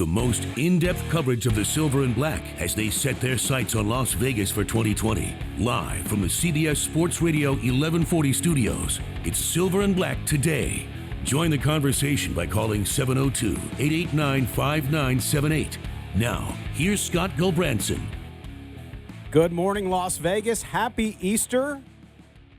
The most in-depth coverage of the Silver and Black as they set their sights on Las Vegas for 2020. Live from the CBS Sports Radio 1140 studios, it's Silver and Black Today. Join the conversation by calling 702-889-5978. Now, here's Scott Gulbransen. Good morning, Las Vegas. Happy Easter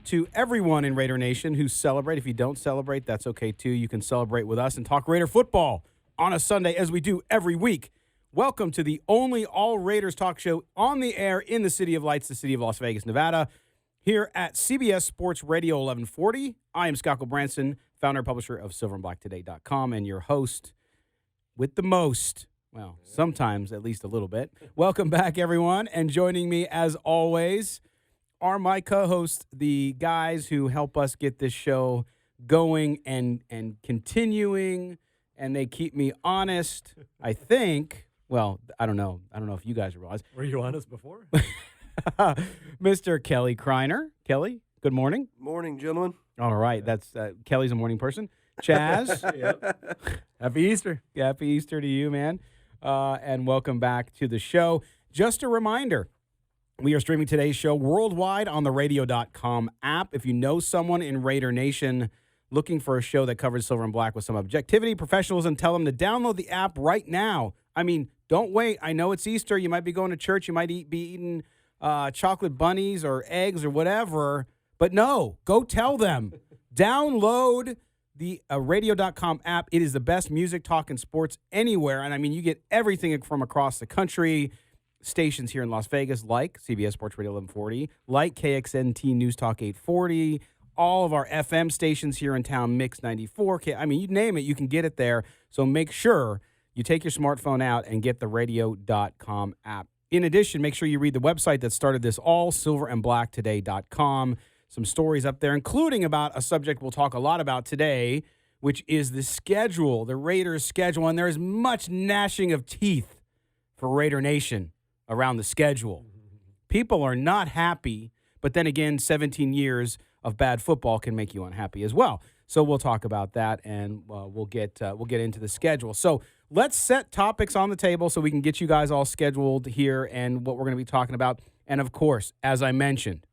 to everyone in Raider Nation who celebrate. If you don't celebrate, that's okay too. You can celebrate with us and talk Raider football on a Sunday as we do every week. Welcome to the only all Raiders talk show on the air in the City of Lights, the city of Las Vegas, Nevada, here at CBS Sports Radio 1140. I am Scott Gulbransen, founder and publisher of silverandblacktoday.com, and your host with the most. Well, sometimes at least a little bit. Welcome back, everyone. And joining me, as always, are my co-hosts, the guys who help us get this show going and continuing, and they keep me honest, I think. Well, I don't know. I don't know if you guys realize. Were you honest before? Mr. Kelly Kreiner. Kelly, good morning. Morning, gentlemen. All right. That's Kelly's a morning person. Chaz. Yep. Happy Easter. Happy Easter to you, man. And welcome back to the show. Just a reminder, we are streaming today's show worldwide on the radio.com app. If you know someone in Raider Nation looking for a show that covers Silver and Black with some objectivity, professionalism, tell them to download the app right now. I mean, don't wait. I know it's Easter. You might be going to church. You might be eating chocolate bunnies or eggs or whatever. But no, go tell them. Download the radio.com app. It is the best music, talk, and sports anywhere. And, I mean, you get everything from across the country. Stations here in Las Vegas like CBS Sports Radio 1140, like KXNT News Talk 840, all of our FM stations here in town, Mix 94. I mean, you name it, you can get it there. So make sure you take your smartphone out and get the radio.com app. In addition, make sure you read the website that started this all, silverandblacktoday.com. Some stories up there, including about a subject we'll talk a lot about today, which is the schedule, the Raiders' schedule. And there is much gnashing of teeth for Raider Nation around the schedule. People are not happy, but then again, 17 years of bad football can make you unhappy as well. So we'll talk about that, and we'll get into the schedule. So let's set topics on the table so we can get you guys all scheduled here and what we're going to be talking about. And of course, as I mentioned,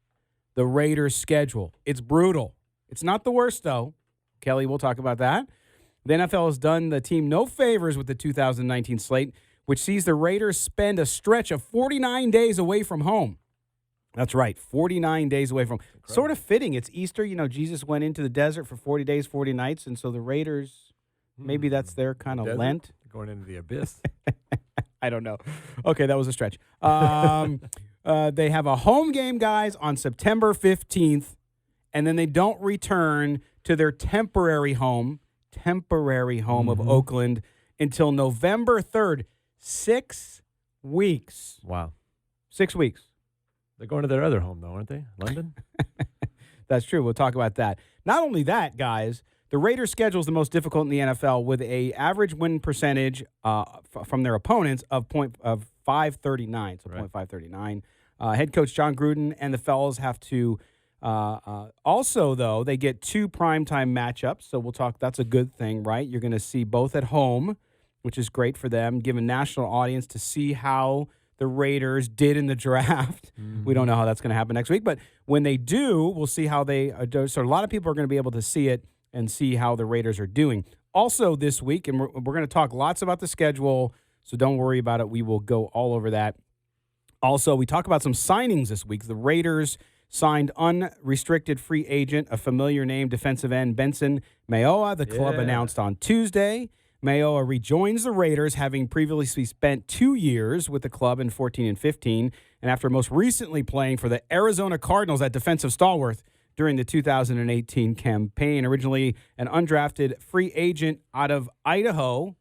the Raiders' schedule. It's brutal. It's not the worst, though. Kelly, we'll talk about that. The NFL has done the team no favors with the 2019 slate, which sees the Raiders spend a stretch of 49 days away from home. That's right, 49 days away from home. Sort of fitting. It's Easter. You know, Jesus went into the desert for 40 days, 40 nights, and so the Raiders, maybe that's their kind of Lent. Going into the abyss. I don't know. Okay, that was a stretch. They have a home game, guys, on September 15th, and then they don't return to their temporary home of Oakland until November 3rd. 6 weeks. Wow. 6 weeks. They're going to their other home, though, aren't they? London? That's true. We'll talk about that. Not only that, guys, the Raiders' schedule is the most difficult in the NFL with a average win percentage from their opponents of .539, so right. .539. Head coach Jon Gruden and the fellas have to also, though, they get 2 primetime matchups, so we'll talk. That's a good thing, right? You're going to see both at home, which is great for them, give a national audience to see how the Raiders did in the draft. Mm-hmm. We don't know how that's going to happen next week, but when they do, we'll see how they do. So a lot of people are going to be able to see it and see how the Raiders are doing. Also this week, and we're going to talk lots about the schedule, so don't worry about it. We will go all over that. Also, we talk about some signings this week. The Raiders signed unrestricted free agent, a familiar name, defensive end Benson Mayock. The club announced on Tuesday. Mayock rejoins the Raiders, having previously spent 2 years with the club in 14 and 15, and after most recently playing for the Arizona Cardinals at defensive stalwart during the 2018 campaign. Originally an undrafted free agent out of Idaho.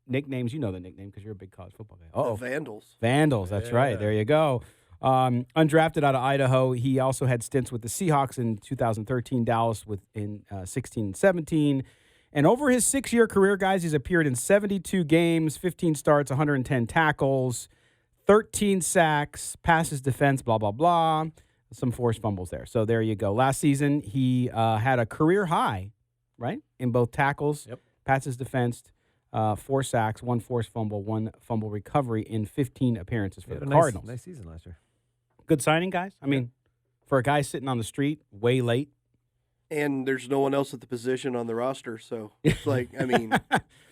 Nicknames, you know the nickname because you're a big college football guy. The Vandals. Vandals, that's right. There you go. Undrafted out of Idaho. He also had stints with the Seahawks in 2013, Dallas in 16 and 17. And over his 6-year career, guys, he's appeared in 72 games, 15 starts, 110 tackles, 13 sacks, passes defense, blah, blah, blah. Some forced fumbles there. So there you go. Last season, he had a career high, right, in both tackles, passes defense, 4 sacks, 1 forced fumble, 1 fumble recovery in 15 appearances for He had the a Cardinals. nice season last year. Good signing, guys. I mean, for a guy sitting on the street way late. And there's no one else at the position on the roster, so it's like, I mean,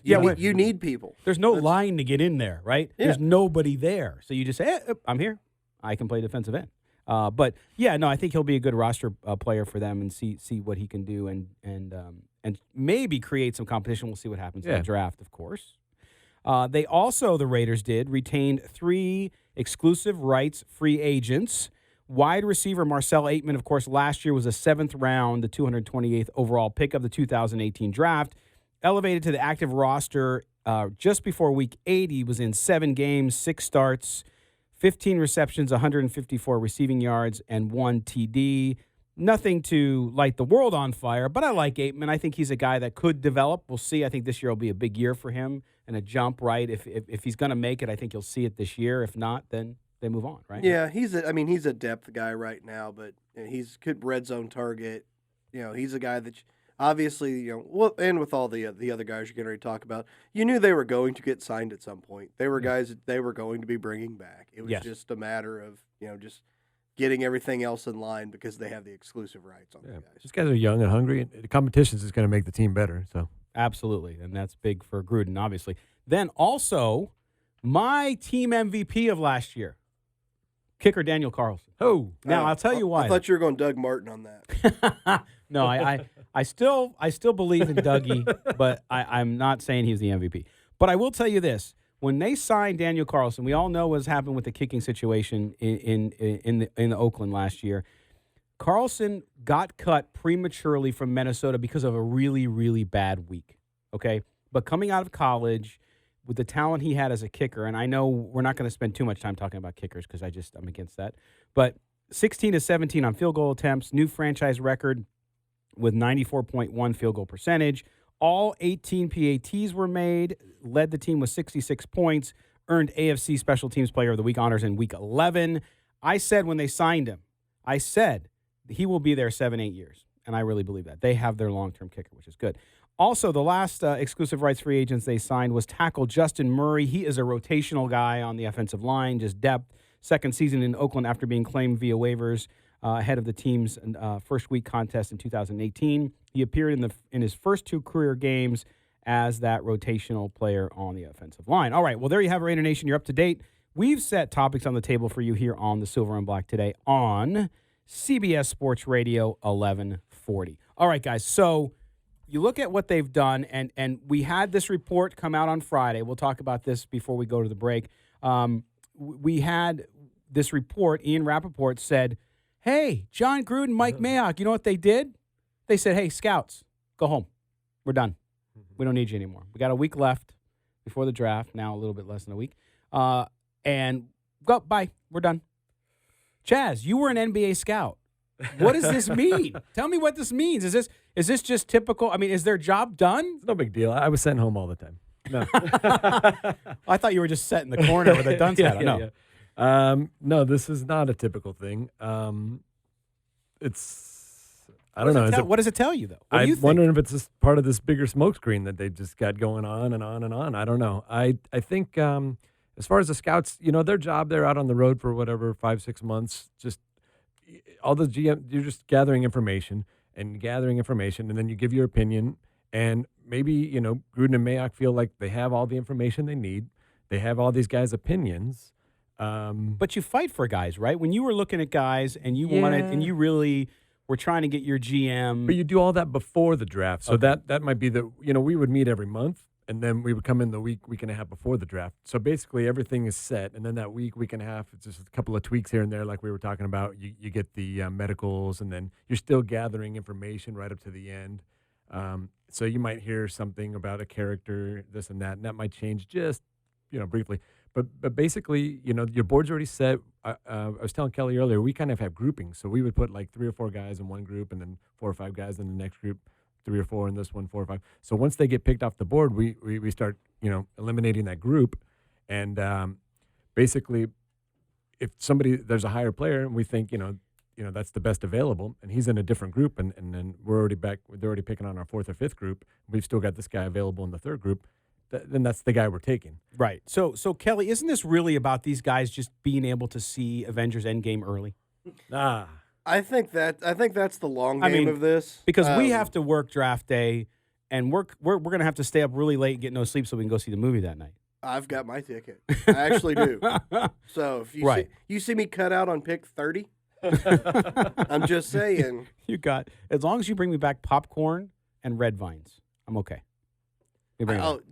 Yeah, you need people. There's no line to get in there, right? Yeah. There's nobody there. So you just say, I'm here. I can play defensive end. But, yeah, no, I think he'll be a good roster player for them and see what he can do and maybe create some competition. We'll see what happens in the draft, of course. They also, the Raiders retained 3 exclusive rights free agents. Wide receiver Marcel Aitman, of course, last year was a 7th round, the 228th overall pick of the 2018 draft. Elevated to the active roster just before week 8. He was in 7 games, 6 starts, 15 receptions, 154 receiving yards, and 1 TD. Nothing to light the world on fire, but I like Aitman. I think he's a guy that could develop. We'll see. I think this year will be a big year for him and a jump, right? If he's going to make it, I think you'll see it this year. If not, then they move on, right? Yeah, he's a depth guy right now, but he's good red zone target. He's a guy that obviously, and with all the other guys you're going to talk about, you knew they were going to get signed at some point. They were guys that they were going to be bringing back. It was just a matter of, just getting everything else in line because they have the exclusive rights on the guys. These guys are young and hungry. And the competition is going to make the team better. So Absolutely, and that's big for Gruden, obviously. Then also, my team MVP of last year, kicker Daniel Carlson. Oh, Now I'll tell you why. I thought you were going Doug Martin on that. No, I still believe in Dougie, but I'm not saying he's the MVP. But I will tell you this: when they signed Daniel Carlson, we all know what's happened with the kicking situation in the Oakland last year. Carlson got cut prematurely from Minnesota because of a really, really bad week. Okay, but coming out of college with the talent he had as a kicker, and I know we're not going to spend too much time talking about kickers because I'm against that. But 16 to 17 on field goal attempts, new franchise record with 94.1 field goal percentage. All 18 PATs were made, led the team with 66 points, earned AFC Special Teams Player of the Week honors in Week 11. I said when they signed him, I said he will be there 7-8 years, and I really believe that. They have their long-term kicker, which is good. Also, the last exclusive rights free agents they signed was tackle Justin Murray. He is a rotational guy on the offensive line, just depth. Second season in Oakland after being claimed via waivers ahead of the team's first week contest in 2018. He appeared in his first 2 career games as that rotational player on the offensive line. All right, well, there you have it, Raider Nation. You're up to date. We've set topics on the table for you here on the Silver and Black today on CBS Sports Radio 1140. All right, guys, so you look at what they've done, and we had this report come out on Friday. We'll talk about this before we go to the break. We had this report. Ian Rappaport said, hey, Jon Gruden, Mike Mayock, you know what they did? They said, hey, scouts, go home. We're done. We don't need you anymore. We got a week left before the draft, now a little bit less than a week. And go, bye. We're done. Chaz, you were an NBA scout. What does this mean? Tell me what this means. Is this just typical? I mean, is their job done? it's no big deal. I was sent home all the time. No. I thought you were just set in the corner with a dunce hat. No. No, this is not a typical thing. I don't know. What does it tell you, though? What do you I'm think? wondering if it's just part of this bigger smokescreen that they just got going on and on and on. I don't know. I think as far as the scouts, their job, they're out on the road for whatever, 5-6 months. Just all the GM, you're just gathering information, and then you give your opinion. And maybe, Gruden and Mayock feel like they have all the information they need. They have all these guys' opinions. But you fight for guys, right? When you were looking at guys and you wanted, and you really were trying to get your GM. But you do all that before the draft. So Okay. that might be we would meet every month, and then we would come in the week and a half before the draft. So basically everything is set. And then that week and a half, it's just a couple of tweaks here and there, like we were talking about. You get the medicals, and then you're still gathering information right up to the end. So you might hear something about a character, this and that might change just, briefly. But basically, your board's already set. I was telling Kelly earlier, we kind of have groupings. So we would put like 3 or 4 guys in one group, and then 4 or 5 guys in the next group, 3 or 4 in this one, 4 or 5. So once they get picked off the board, we start, eliminating that group. And basically, if there's a higher player, and we think, that's the best available, and he's in a different group, and then we're already back. They're already picking on our 4th or 5th group. We've still got this guy available in the 3rd group. then that's the guy we're taking. Right. So Kelly, isn't this really about these guys just being able to see Avengers Endgame early? I think that's the long game of this, because we have to work draft day, and we're going to have to stay up really late and get no sleep so we can go see the movie that night. I've got my ticket. I actually do. So if you see me cut out on pick 30, I'm just saying. As long as you bring me back popcorn and red vines, I'm okay.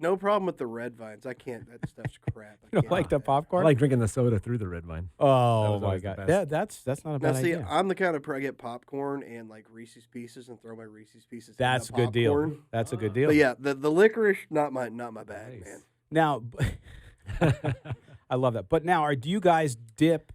No problem with the red vines. I can't. That stuff's crap. You don't like the popcorn? I like drinking the soda through the red vine. Oh my God, that's not a bad idea. See, I'm the kind of I get popcorn and like Reese's Pieces and throw my Reese's Pieces. That's a good deal. That's a good deal. But yeah, the licorice, not my bag, man. Now, I love that. But now, do you guys dip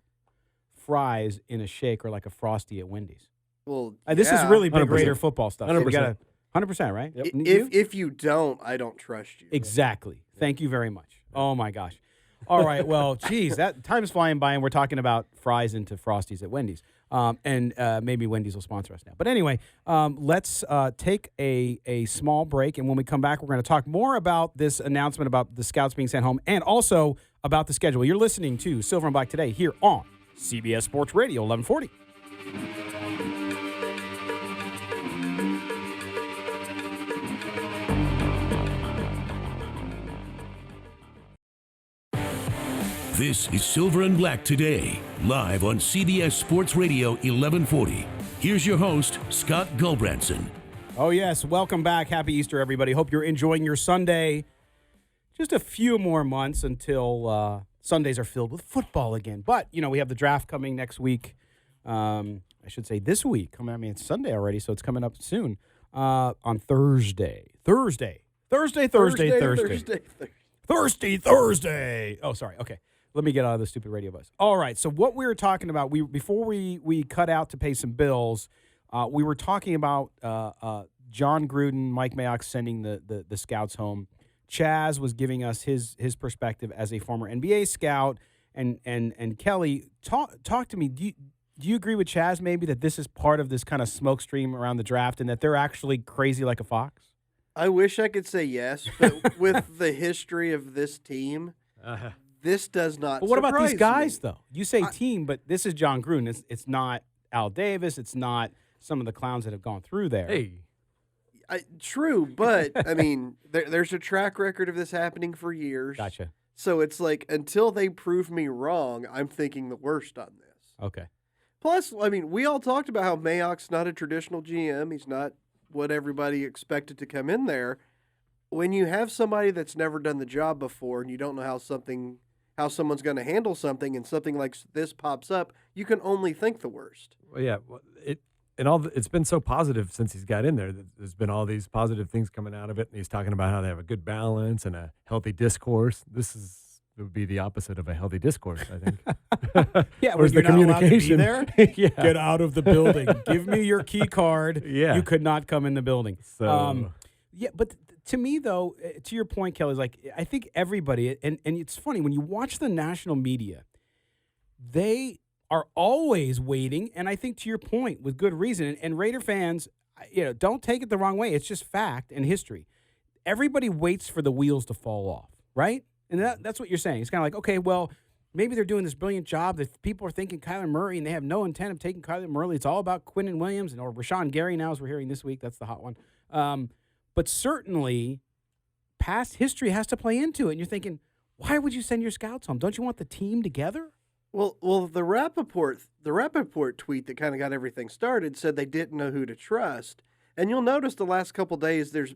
fries in a shake or like a Frosty at Wendy's? Well, this is really big 100%. Raider football stuff. 100%. So we gotta 100%, right? Yep. If you don't, I don't trust you. Exactly. Thank you very much. Oh my gosh. All right. Well, geez, that time's flying by, and we're talking about fries into Frosties at Wendy's. And maybe Wendy's will sponsor us now. But anyway, let's take a small break, and when we come back, we're going to talk more about this announcement about the Scouts being sent home, and also about the schedule. You're listening to Silver and Black Today here on CBS Sports Radio 1140. This is Silver and Black Today, live on CBS Sports Radio 1140. Here's your host, Scott Gulbranson. Oh, yes. Welcome back. Happy Easter, everybody. Hope you're enjoying your Sunday. Just a few more months until Sundays are filled with football again. But, we have the draft coming next week. I should say this week. It's Sunday already, so it's coming up soon. On Thursday. Thursday. Oh, sorry. Okay. Let me get out of the stupid radio buzz. All right. So what we were talking about, before we cut out to pay some bills, we were talking about Jon Gruden, Mike Mayock sending the scouts home. Chaz was giving us his perspective as a former NBA scout, and Kelly, talk to me. Do you agree with Chaz maybe that this is part of this kind of smoke stream around the draft, and that they're actually crazy like a fox? I wish I could say yes, but with the history of this team. This does not. But what about these guys, me. though? You say team, but this is Jon Gruden. It's not Al Davis. It's not some of the clowns that have gone through there. Hey, true, but I mean, there's a track record of this happening for years. Gotcha. So it's like until they prove me wrong, I'm thinking the worst on this. Okay. Plus, I mean, we all talked about how Mayock's not a traditional GM. He's not what everybody expected to come in there. When you have somebody that's never done the job before and you don't know how someone's going to handle something, and something like this pops up, you can only think the worst. Well, yeah, it's been so positive since he's got in there. There's been all these positive things coming out of it, and he's talking about how they have a good balance and a healthy discourse. It would be the opposite of a healthy discourse, I think. Yeah, where's the communication there? Yeah. Get out of the building. Give me your key card. Yeah. You could not come in the building. So, yeah, but to me, though, to your point, Kelly, is like, I think everybody, and it's funny, when you watch the national media, they are always waiting, and I think to your point, with good reason, and Raider fans, don't take it the wrong way. It's just fact and history. Everybody waits for the wheels to fall off, right? And that's what you're saying. It's kind of like, okay, well, maybe they're doing this brilliant job that people are thinking Kyler Murray, and they have no intent of taking Kyler Murray. It's all about Quinnen Williams or Rashawn Gary now, as we're hearing this week. That's the hot one. But certainly, past history has to play into it. And you're thinking, why would you send your scouts home? Don't you want the team together? Well, the Rappaport tweet that kind of got everything started said they didn't know who to trust. And you'll notice the last couple days, there's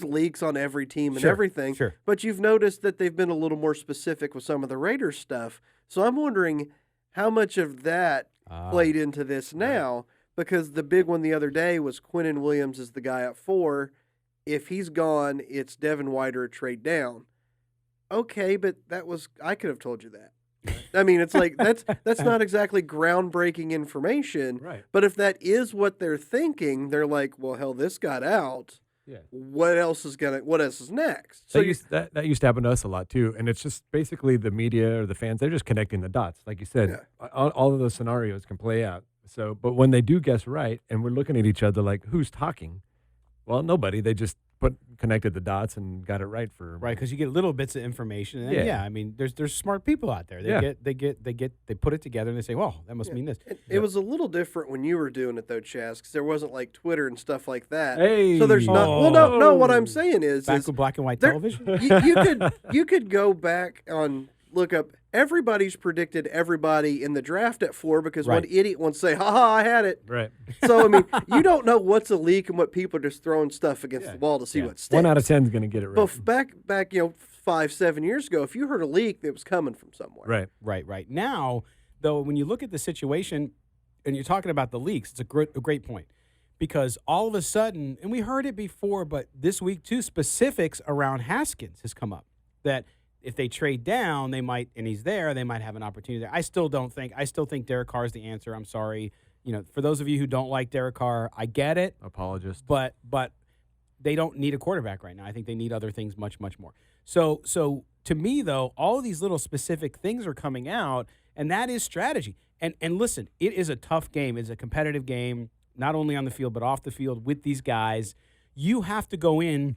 leaks on every team and everything. Sure. But you've noticed that they've been a little more specific with some of the Raiders stuff. So I'm wondering how much of that played into this now, because the big one the other day was Quinnen Williams is the guy at 4. If he's gone, it's Devin White or a trade down. Okay, but I could have told you that. I mean, it's like that's not exactly groundbreaking information. Right. But if that is what they're thinking, they're like, well, hell, this got out. Yeah. What else is next? So that used to happen to us a lot too, and it's just basically the media or the fans, they're just connecting the dots, like you said. Yeah. All of those scenarios can play out. So, but when they do guess right, and we're looking at each other like, who's talking? Well, nobody. They just connected the dots and got it right for Right, because you get little bits of information, and then, I mean, there's smart people out there. They put it together and they say, "Well, that must mean this." It was a little different when you were doing it though, Chaz, because there wasn't like Twitter and stuff like that. Hey. So there's not. Well, no. What I'm saying is, Back with black and white television. you could go back on look up. Everybody's predicted everybody in the draft at 4 because one idiot wants to say, "Ha ha, I had it." right. So I mean, you don't know what's a leak and what people are just throwing stuff against the wall to see what sticks. 1 out of 10 is going to get it right. But back, 5-7 years ago, if you heard a leak, it was coming from somewhere. Right. Now, though, when you look at the situation and you're talking about the leaks, it's a great point because all of a sudden, and we heard it before, but this week too, specifics around Haskins has come up that if they trade down, they might, and he's there, they might have an opportunity there. I still think Derek Carr is the answer. I'm sorry. For those of you who don't like Derek Carr, I get it. Apologist. But they don't need a quarterback right now. I think they need other things much, much more. So to me, though, all of these little specific things are coming out, and that is strategy. And listen, it is a tough game. It's a competitive game, not only on the field but off the field with these guys. You have to go in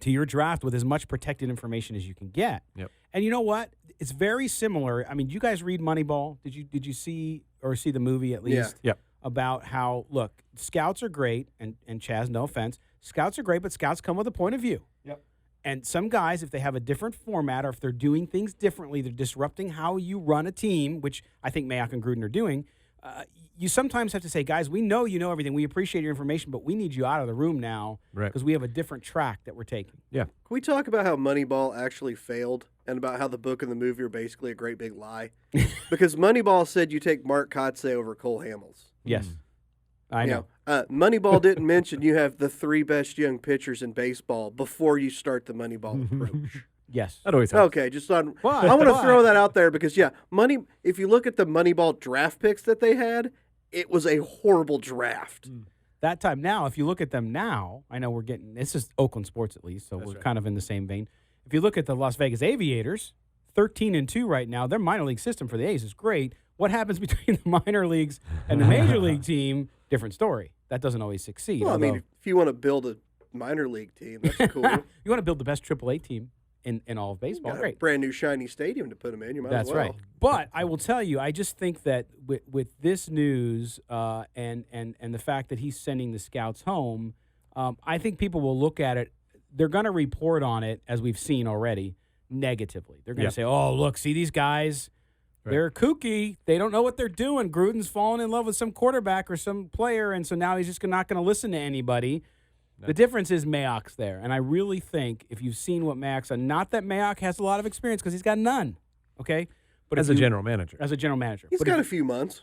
to your draft with as much protected information as you can get. Yep. And you know what? It's very similar. I mean, you guys read Moneyball? Did you see the movie at least? Yeah. About how, look, scouts are great, and Chaz, no offense, scouts are great, but scouts come with a point of view. Yep. And some guys, if they have a different format or if they're doing things differently, they're disrupting how you run a team, which I think Mayock and Gruden are doing. You sometimes have to say, guys, we know you know everything. We appreciate your information, but we need you out of the room now because we have a different track that we're taking. Yeah. Can we talk about how Moneyball actually failed and about how the book and the movie are basically a great big lie? Because Moneyball said you take Mark Kotze over Cole Hamels. Yes. I know. Moneyball didn't mention you have the 3 best young pitchers in baseball before you start the Moneyball approach. Yes. That always helps. Okay, just on. I want to throw that out there because if you look at the Moneyball draft picks that they had, it was a horrible draft. That time now, if you look at them now, I know this is Oakland sports at least, so we're kind of in the same vein. If you look at the Las Vegas Aviators, 13-2 right now, their minor league system for the A's is great. What happens between the minor leagues and the major league team? Different story. That doesn't always succeed. Well, I mean, if you want to build a minor league team, that's cool. You want to build the best AAA team in all of baseball. Got great. A brand new shiny stadium to put them in. You might That's as well. right. But I will tell you, I just think that with this news and the fact that he's sending the scouts home, I think people will look at it. They're going to report on it, as we've seen already, negatively. They're going to say, "Oh, look, see these guys." Right. They're kooky. They don't know what they're doing. Gruden's fallen in love with some quarterback or some player, and so now he's just not going to listen to anybody. No. The difference is Mayock's there, and I really think if you've seen what Mayock's done, not that Mayock has a lot of experience because he's got none, okay? But as a general manager. As a general manager. He's got a few months.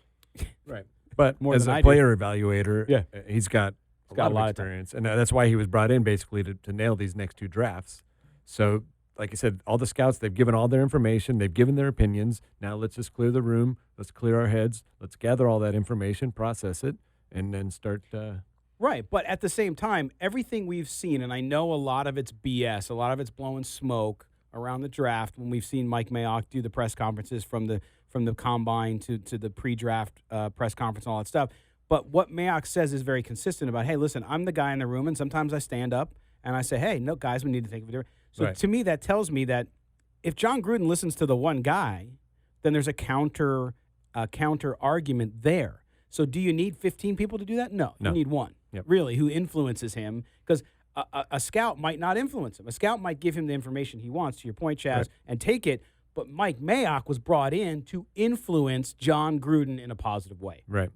Right. But more as than a I do. player evaluator, he's got a lot of experience. And that's why he was brought in basically to nail these next 2 drafts. So, like I said, all the scouts, they've given all their information. They've given their opinions. Now let's just clear the room. Let's clear our heads. Let's gather all that information, process it, and then start. Right. But at the same time, everything we've seen, and I know a lot of it's BS, a lot of it's blowing smoke around the draft when we've seen Mike Mayock do the press conferences from the combine to the pre-draft press conference and all that stuff. But what Mayock says is very consistent about, hey, listen, I'm the guy in the room, and sometimes I stand up and I say, hey, no, guys, we need to think of a different. So to me, that tells me that if Jon Gruden listens to the one guy, then there's a counter argument there. So do you need 15 people to do that? No. You need one, really, who influences him. Because a scout might not influence him. A scout might give him the information he wants, to your point, Chaz, and take it. But Mike Mayock was brought in to influence Jon Gruden in a positive way. Right.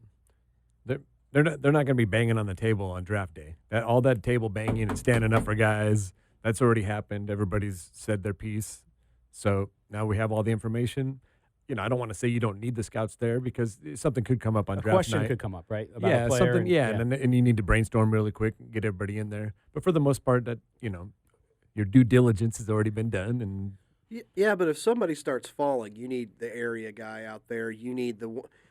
They're not going to be banging on the table on draft day. All that table banging and standing up for guys, that's already happened. Everybody's said their piece. So now we have all the information. I don't want to say you don't need the scouts there because something could come up on draft night. A question could come up, right? About a player something. And you need to brainstorm really quick and get everybody in there. But for the most part, that your due diligence has already been done. And yeah, but if somebody starts falling, you need the area guy out there. You need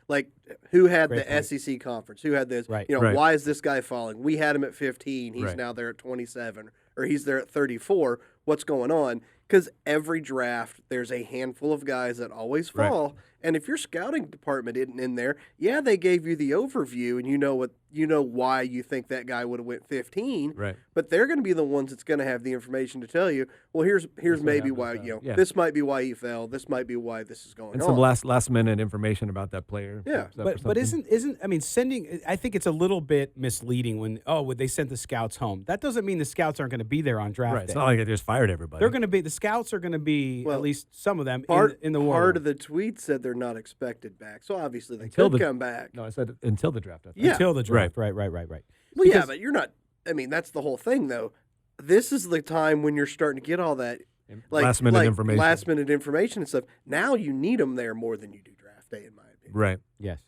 Like, who had Great the point. SEC conference? Who had this? Right. Right. Why is this guy falling? We had him at 15. He's Right. now there at 27, or he's there at 34. What's going on? Because every draft, there's a handful of guys that always Right. fall. And if your scouting department isn't in there, yeah, they gave you the overview, and you know why you think that guy would have went 15. Right. But they're going to be the ones that's going to have the information to tell you. Well, here's maybe what why happened. Yeah. this might be why he fell. This might be why this is going And on. some last minute information about that player. Yeah. pops up or But something. isn't I mean sending? I think it's a little bit misleading when they sent the scouts home. That doesn't mean the scouts aren't going to be there on draft right? day. It's not like they just fired everybody. They're going to be the scouts are going to be Well, at least some of them in the war part room. of the tweet said they're not expected back, so obviously they Until could the- come back. No, I said until the draft. I think. Yeah. until the draft. Right. Right. Well, yeah, Because- but you're not. I mean, that's the whole thing, though. This is the time when you're starting to get all that Last minute information. last minute information and stuff. Now you need them there more than you do draft day, in my opinion. Right. Yes.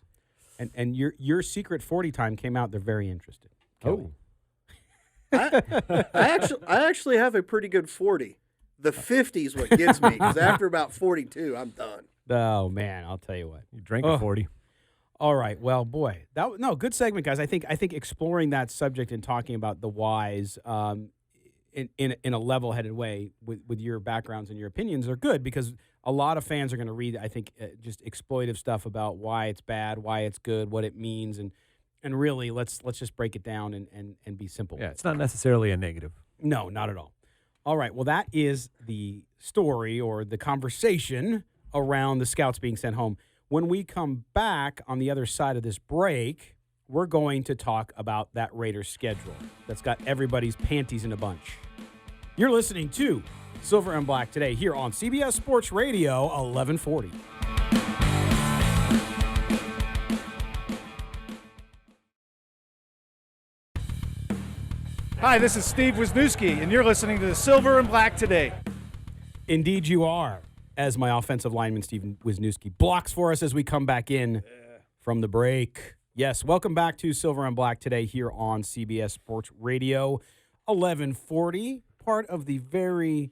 And your secret 40 time came out. They're very interested. Kelly. I actually have a pretty good 40. The 50 is what gets me, because after about 42, I'm done. Oh man, I'll tell you what. You drank Oh. a 40. All right. Well, boy, good segment, guys. I think exploring that subject and talking about the whys in a level-headed way with your backgrounds and your opinions are good, because a lot of fans are going to read, I think, just exploitive stuff about why it's bad, why it's good, what it means, and really let's just break it down and be simple. Yeah, it's not necessarily a negative. No, not at all. All right. Well, that is the story or the conversation around the scouts being sent home. When we come back on the other side of this break, we're going to talk about that Raiders schedule that's got everybody's panties in a bunch. You're listening to Silver and Black today here on CBS Sports Radio 1140. Hi, this is Steve Wisniewski, and you're listening to the Silver and Black today. Indeed you are, as my offensive lineman, Steve Wisniewski, blocks for us as we come back in from the break. Yes, welcome back to Silver and Black today here on CBS Sports Radio 1140, part of the very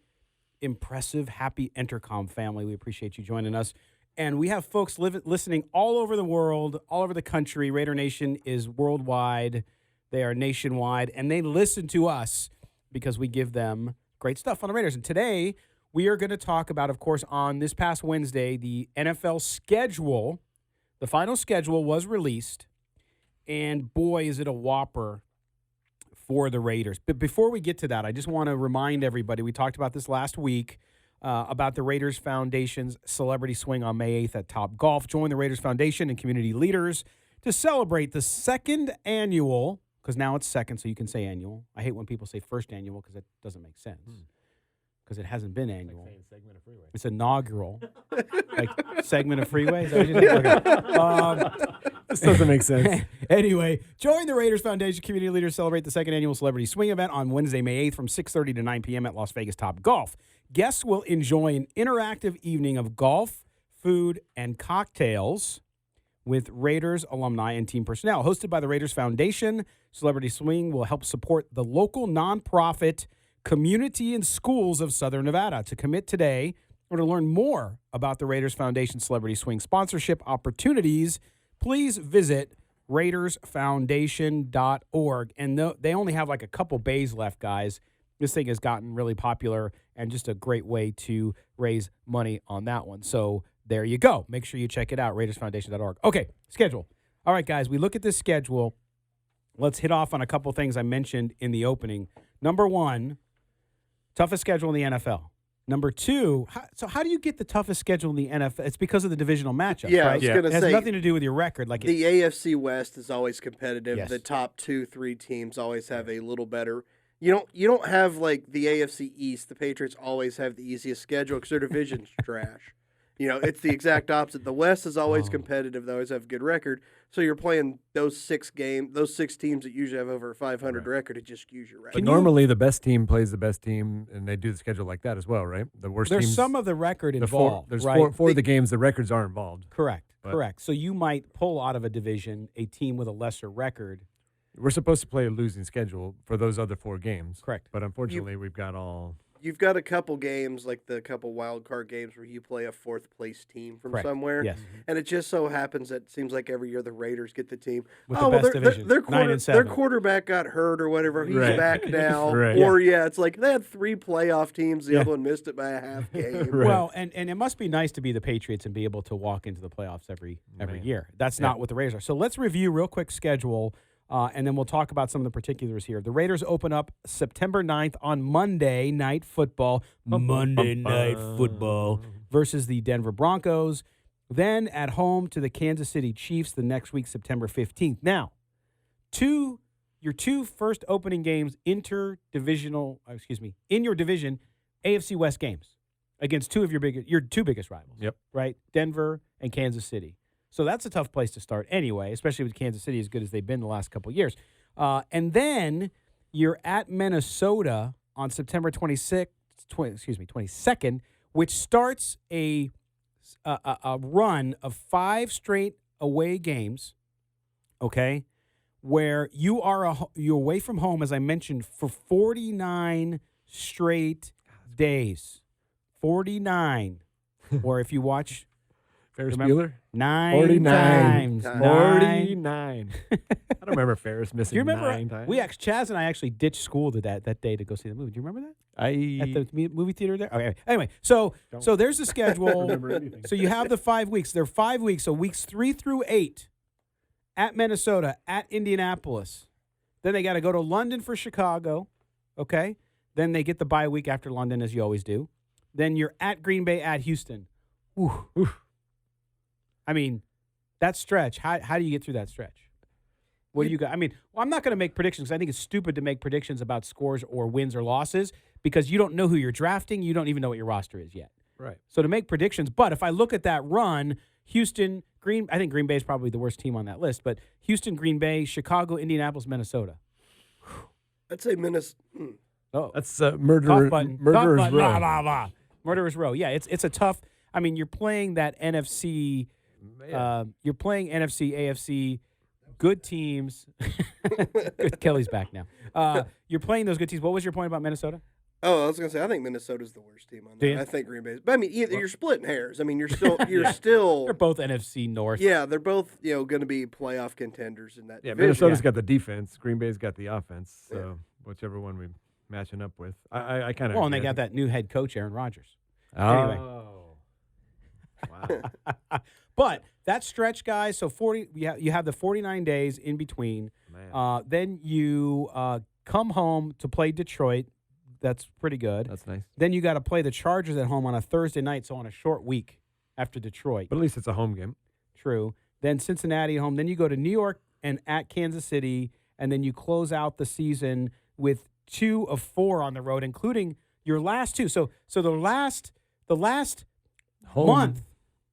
impressive, happy Entercom family. We appreciate you joining us. And we have folks listening all over the world, all over the country. Raider Nation is worldwide. They are nationwide, and they listen to us because we give them great stuff on the Raiders. And today, we are going to talk about, of course, on this past Wednesday, the NFL schedule. The final schedule was released, and boy, is it a whopper for the Raiders. But before we get to that, I just want to remind everybody, we talked about this last week, about the Raiders Foundation's Celebrity Swing on May 8th at Top Golf. Join the Raiders Foundation and community leaders to celebrate the second annual, because now it's second, so you can say annual. I hate when people say first annual because it doesn't make sense, because it hasn't been annual. It's inaugural. Like segment of freeway? Is that what you think? Okay. This doesn't make sense. Anyway, join the Raiders Foundation community leaders celebrate the second annual Celebrity Swing event on Wednesday, May 8th from 6:30 to 9 p.m. at Las Vegas Top Golf. Guests will enjoy an interactive evening of golf, food, and cocktails with Raiders alumni and team personnel. Hosted by the Raiders Foundation, Celebrity Swing will help support the local nonprofit community and schools of Southern Nevada. To commit today or to learn more about the Raiders Foundation Celebrity Swing sponsorship opportunities, please visit RaidersFoundation.org. And they only have like a couple bays left, guys. This thing has gotten really popular and just a great way to raise money on that one. So there you go. Make sure you check it out, RaidersFoundation.org. Okay, schedule. All right, guys, we look at this schedule. Let's hit off on a couple things I mentioned in the opening. Number one, toughest schedule in the NFL. Number two, how do you get the toughest schedule in the NFL? It's because of the divisional matchups, Yeah, I right? was gonna It has say, nothing to do with your record. Like the AFC West is always competitive. Yes. The top 2-3 teams always have a little better. You don't have like the AFC East. The Patriots always have the easiest schedule because their division's trash. It's the exact opposite. The West is always competitive. They always have a good record. So you're playing those six teams that usually have over a 500 record. It just skews your record. But normally the best team plays the best team, and they do the schedule like that as well, right? The worst there's teams. some of the record there's involved. There's right? four of the games the records are involved. Correct. But- Correct. So you might pull out of a division a team with a lesser record. We're supposed to play a losing schedule for those other four games. Correct. But unfortunately, we've got all you've got a couple games, like the couple wild card games, where you play a fourth place team from somewhere. Yes. And it just so happens that it seems like every year the Raiders get the team. With the best division, 9 and 7. Their quarterback got hurt or whatever. He's back now. Right. Or, it's like they had 3 playoff teams. The other one missed it by a half game. Well, and it must be nice to be the Patriots and be able to walk into the playoffs every year. That's not what the Raiders are. So let's review real quick schedule. And then we'll talk about some of the particulars here. The Raiders open up September 9th on Monday Night Football. Monday Night Football versus the Denver Broncos. Then at home to the Kansas City Chiefs the next week, September 15th. Now, your 2 first opening games in your division, AFC West games against 2 of your 2 biggest rivals. Yep. Right? Denver and Kansas City. So that's a tough place to start anyway, especially with Kansas City as good as they've been the last couple of years. And then you're at Minnesota on September 22nd, which starts a run of 5 straight away games, okay, where you're away from home, as I mentioned, for 49 straight days. 49. Or if you watch... Ferris Bueller? 9 49 times. 49. I don't remember Ferris missing Do you remember 9 times. Chaz and I actually ditched school that day to go see the movie. Do you remember that? At the movie theater there? Okay. Anyway, so there's the schedule. So you have the 5 weeks. There are 5 weeks. So weeks 3 through 8 at Minnesota, at Indianapolis. Then they got to go to London for Chicago. Okay. Then they get the bye week after London, as you always do. Then you're at Green Bay, at Houston. Ooh. I mean, that stretch, how do you get through that stretch? What do you got? I mean, I'm not going to make predictions because I think it's stupid to make predictions about scores or wins or losses because you don't know who you're drafting. You don't even know what your roster is yet. Right. So to make predictions, but if I look at that run, Houston, I think Green Bay is probably the worst team on that list, but Houston, Green Bay, Chicago, Indianapolis, Minnesota. I'd say Minnesota. Oh, that's Murderer's Row. Row. Blah, blah, blah. Murderer's Row. Yeah, it's a tough. I mean, you're playing that NFC. You're playing NFC, AFC, good teams. Kelly's back now. You're playing those good teams. What was your point about Minnesota? Oh, I was going to say, I think Minnesota's the worst team on that. I think Green Bay's. But I mean, you're splitting hairs. I mean, you're still. They're both NFC North. Yeah, they're both going to be playoff contenders in that. Yeah, division. Minnesota's got the defense. Green Bay's got the offense. So whichever one we're matching up with, I kind of. Well, and they got that new head coach, Aaron Rodgers. Oh. Anyway. Wow. But that stretch, guys, so you have the 49 days in between. Then you come home to play Detroit. That's pretty good. That's nice. Then you got to play the Chargers at home on a Thursday night, so on a short week after Detroit. But at least it's a home game. True. Then Cincinnati at home. Then you go to New York and at Kansas City, and then you close out the season with 2 of 4 on the road, including your last 2. So the last Home. month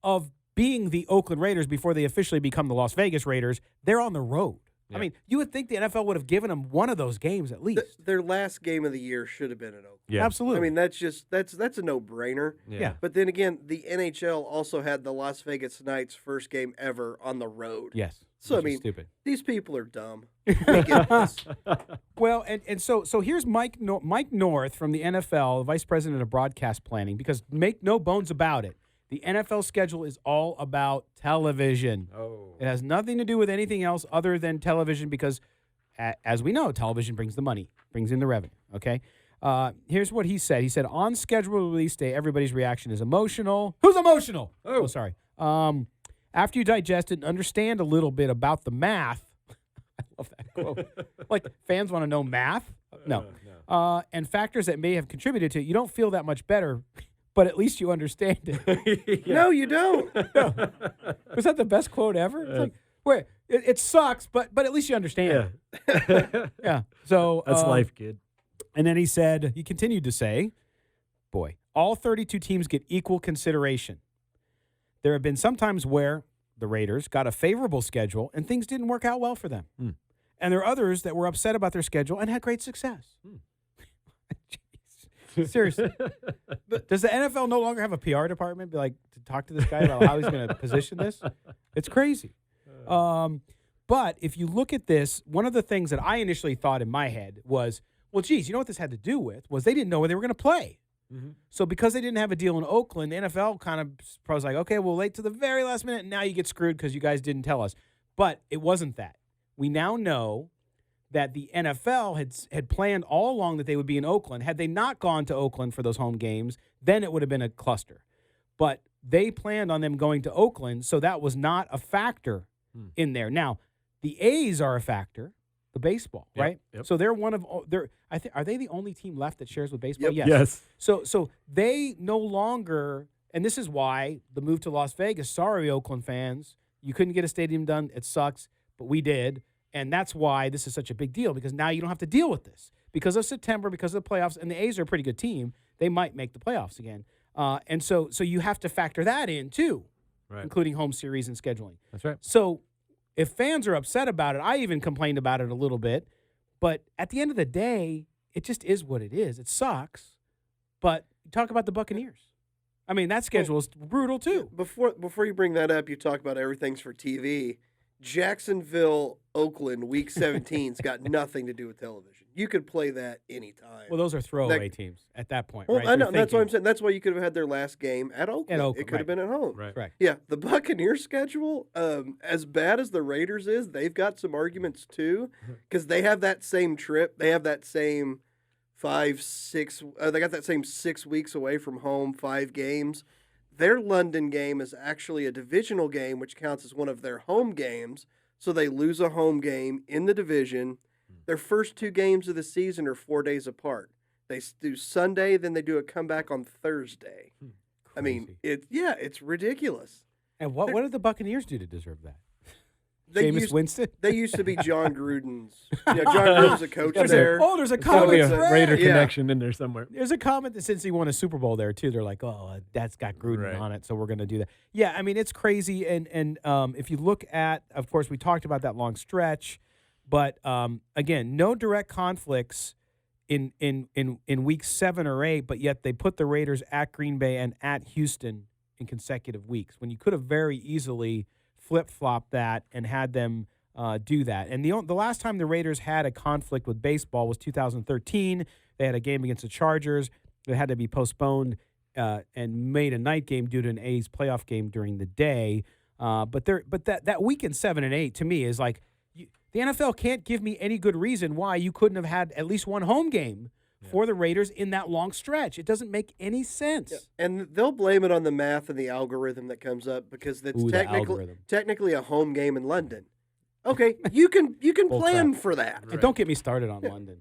of being the Oakland Raiders before they officially become the Las Vegas Raiders, they're on the road. Yeah. I mean, you would think the NFL would have given them one of those games at least. Their last game of the year should have been at Oakland. Yeah, absolutely. I mean, that's a no-brainer. Yeah. But then again, the NHL also had the Las Vegas Knights' first game ever on the road. Yes. So I mean, stupid. These people are dumb. They get this. Well, and so here's Mike North from the NFL, the Vice President of Broadcast Planning, because make no bones about it. The NFL schedule is all about television. Oh. It has nothing to do with anything else other than television because, as we know, television brings the money, brings in the revenue, okay? Here's what he said. He said, on scheduled release day, everybody's reaction is emotional. Who's emotional? Oh, sorry. After you digest it and understand a little bit about the math, I love that quote. Like, fans want to know math? No. And factors that may have contributed to it, you don't feel that much better, but at least you understand it. No, you don't. No. Was that the best quote ever? It's like, wait, it sucks, but at least you understand. Yeah. Yeah. So that's life, kid. And then he continued to say, boy, all 32 teams get equal consideration. There have been some times where the Raiders got a favorable schedule and things didn't work out well for them. And there are others that were upset about their schedule and had great success. Seriously. Does the NFL no longer have a PR department to talk to this guy about how he's going to position this? It's crazy. But if you look at this, one of the things that I initially thought in my head was, Well, geez, you know what this had to do with was they didn't know where they were going to play. Mm-hmm. So because they didn't have a deal in Oakland, the NFL kind of was like, okay, we'll wait to the very last minute, and now you get screwed because you guys didn't tell us. But it wasn't that. We now know that the NFL had planned all along that they would be in Oakland. Had they not gone to Oakland for those home games, then it would have been a cluster. But they planned on them going to Oakland, so that was not a factor in there. Now, the A's are a factor, the baseball, right? Yep. So they're one of are they the only team left that shares with baseball? Yep. Yes. Yes. So they no longer, and this is why the move to Las Vegas. Sorry, Oakland fans, you couldn't get a stadium done. It sucks, but we did, and that's why this is such a big deal because now you don't have to deal with this because of September, because of the playoffs, and the A's are a pretty good team. They might make the playoffs again, and so you have to factor that in too, Right. including home series and scheduling. That's right. So if fans are upset about it, I even complained about it a little bit. But at the end of the day, it just is what it is. It sucks. But talk about the Buccaneers. I mean, that schedule is brutal too. Before you bring that up, you talk about everything's for TV. Jacksonville, Oakland, Week 17's got nothing to do with television. You could play that anytime. Well, those are throwaway teams at that point, Well, right? I know. They're That's what I'm thinking- saying. That's why you could have had their last game at Oakland. It could have been at home. Right. Correct. Yeah, the Buccaneers schedule, as bad as the Raiders is, they've got some arguments too, because they have that same trip. They have that same 5-6. They got that same 6 weeks away from home, 5 games. Their London game is actually a divisional game, which counts as one of their home games. So they lose a home game in the division. Their first 2 games of the season are 4 days apart. They do Sunday, then they do a comeback on Thursday. I mean, Crazy. it's ridiculous. And what did the Buccaneers do to deserve that? They Jameis used, Winston? they used to be John Gruden's. John Gruden's a coach There's there. there's a There's got to be comment a thread. Raider Yeah. connection in there somewhere. There's a comment that since he won a Super Bowl there too, they're like, oh, that's got Gruden Right. on it, so we're going to do that. Yeah, I mean it's crazy, and if you look at, of course, we talked about that long stretch, but again, no direct conflicts in week 7 or 8, but yet they put the Raiders at Green Bay and at Houston in consecutive weeks when you could have very easily flip-flopped that and had them do that. And the last time the Raiders had a conflict with baseball was 2013. They had a game against the Chargers that had to be postponed and made a night game due to an A's playoff game during the day. But that week in 7 and 8 to me is like the NFL can't give me any good reason why you couldn't have had at least one home game for the Raiders in that long stretch. It doesn't make any sense. Yeah. And they'll blame it on the math and the algorithm that comes up because it's Ooh, the algorithm. technically a home game in London. Okay, you can Bull plan crap. for that. And don't get me started on London.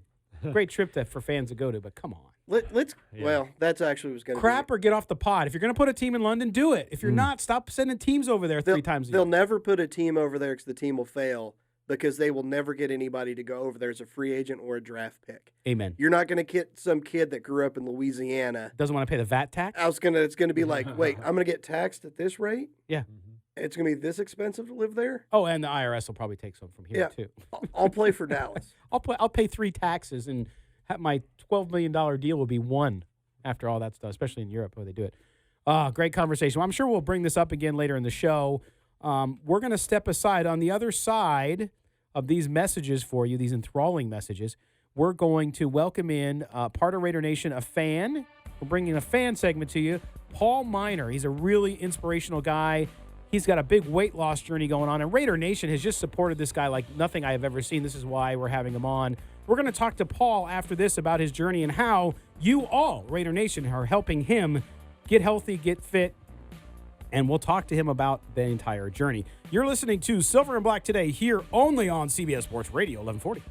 Great trip for fans to go to, but come on. Let's well, that's actually was going to Crap or get off the pod. If you're going to put a team in London, do it. If you're not, stop sending teams over there 3 times a year. They'll never put a team over there because the team will fail because they will never get anybody to go over there as a free agent or a draft pick. Amen. You're not going to get some kid that grew up in Louisiana. Doesn't want to pay the VAT tax? It's going to be like, wait, I'm going to get taxed at this rate? Yeah. It's going to be this expensive to live there? Oh, and the IRS will probably take some from here too. I'll play for Dallas. I'll pay 3 taxes and have my $12 million deal will be 1 after all that stuff, especially in Europe where they do it. Great conversation. Well, I'm sure we'll bring this up again later in the show. We're going to step aside. On the other side of these messages for you, these enthralling messages, we're going to welcome in part of Raider Nation, a fan. We're bringing a fan segment to you. Paul Miner. He's a really inspirational guy. He's got a big weight loss journey going on, and Raider Nation has just supported this guy like nothing I have ever seen. This is why we're having him on. We're going to talk to Paul after this about his journey and how you all, Raider Nation, are helping him get healthy, get fit, and we'll talk to him about the entire journey. You're listening to Silver and Black today here only on CBS Sports Radio 1140.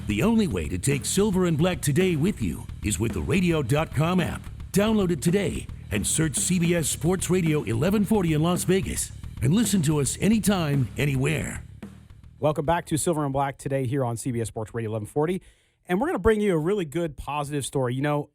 The only way to take Silver and Black today with you is with the radio.com app. Download it today and search CBS Sports Radio 1140 in Las Vegas and listen to us anytime, anywhere. Welcome back to Silver and Black today here on CBS Sports Radio 1140. And we're going to bring you a really good, positive story. You know,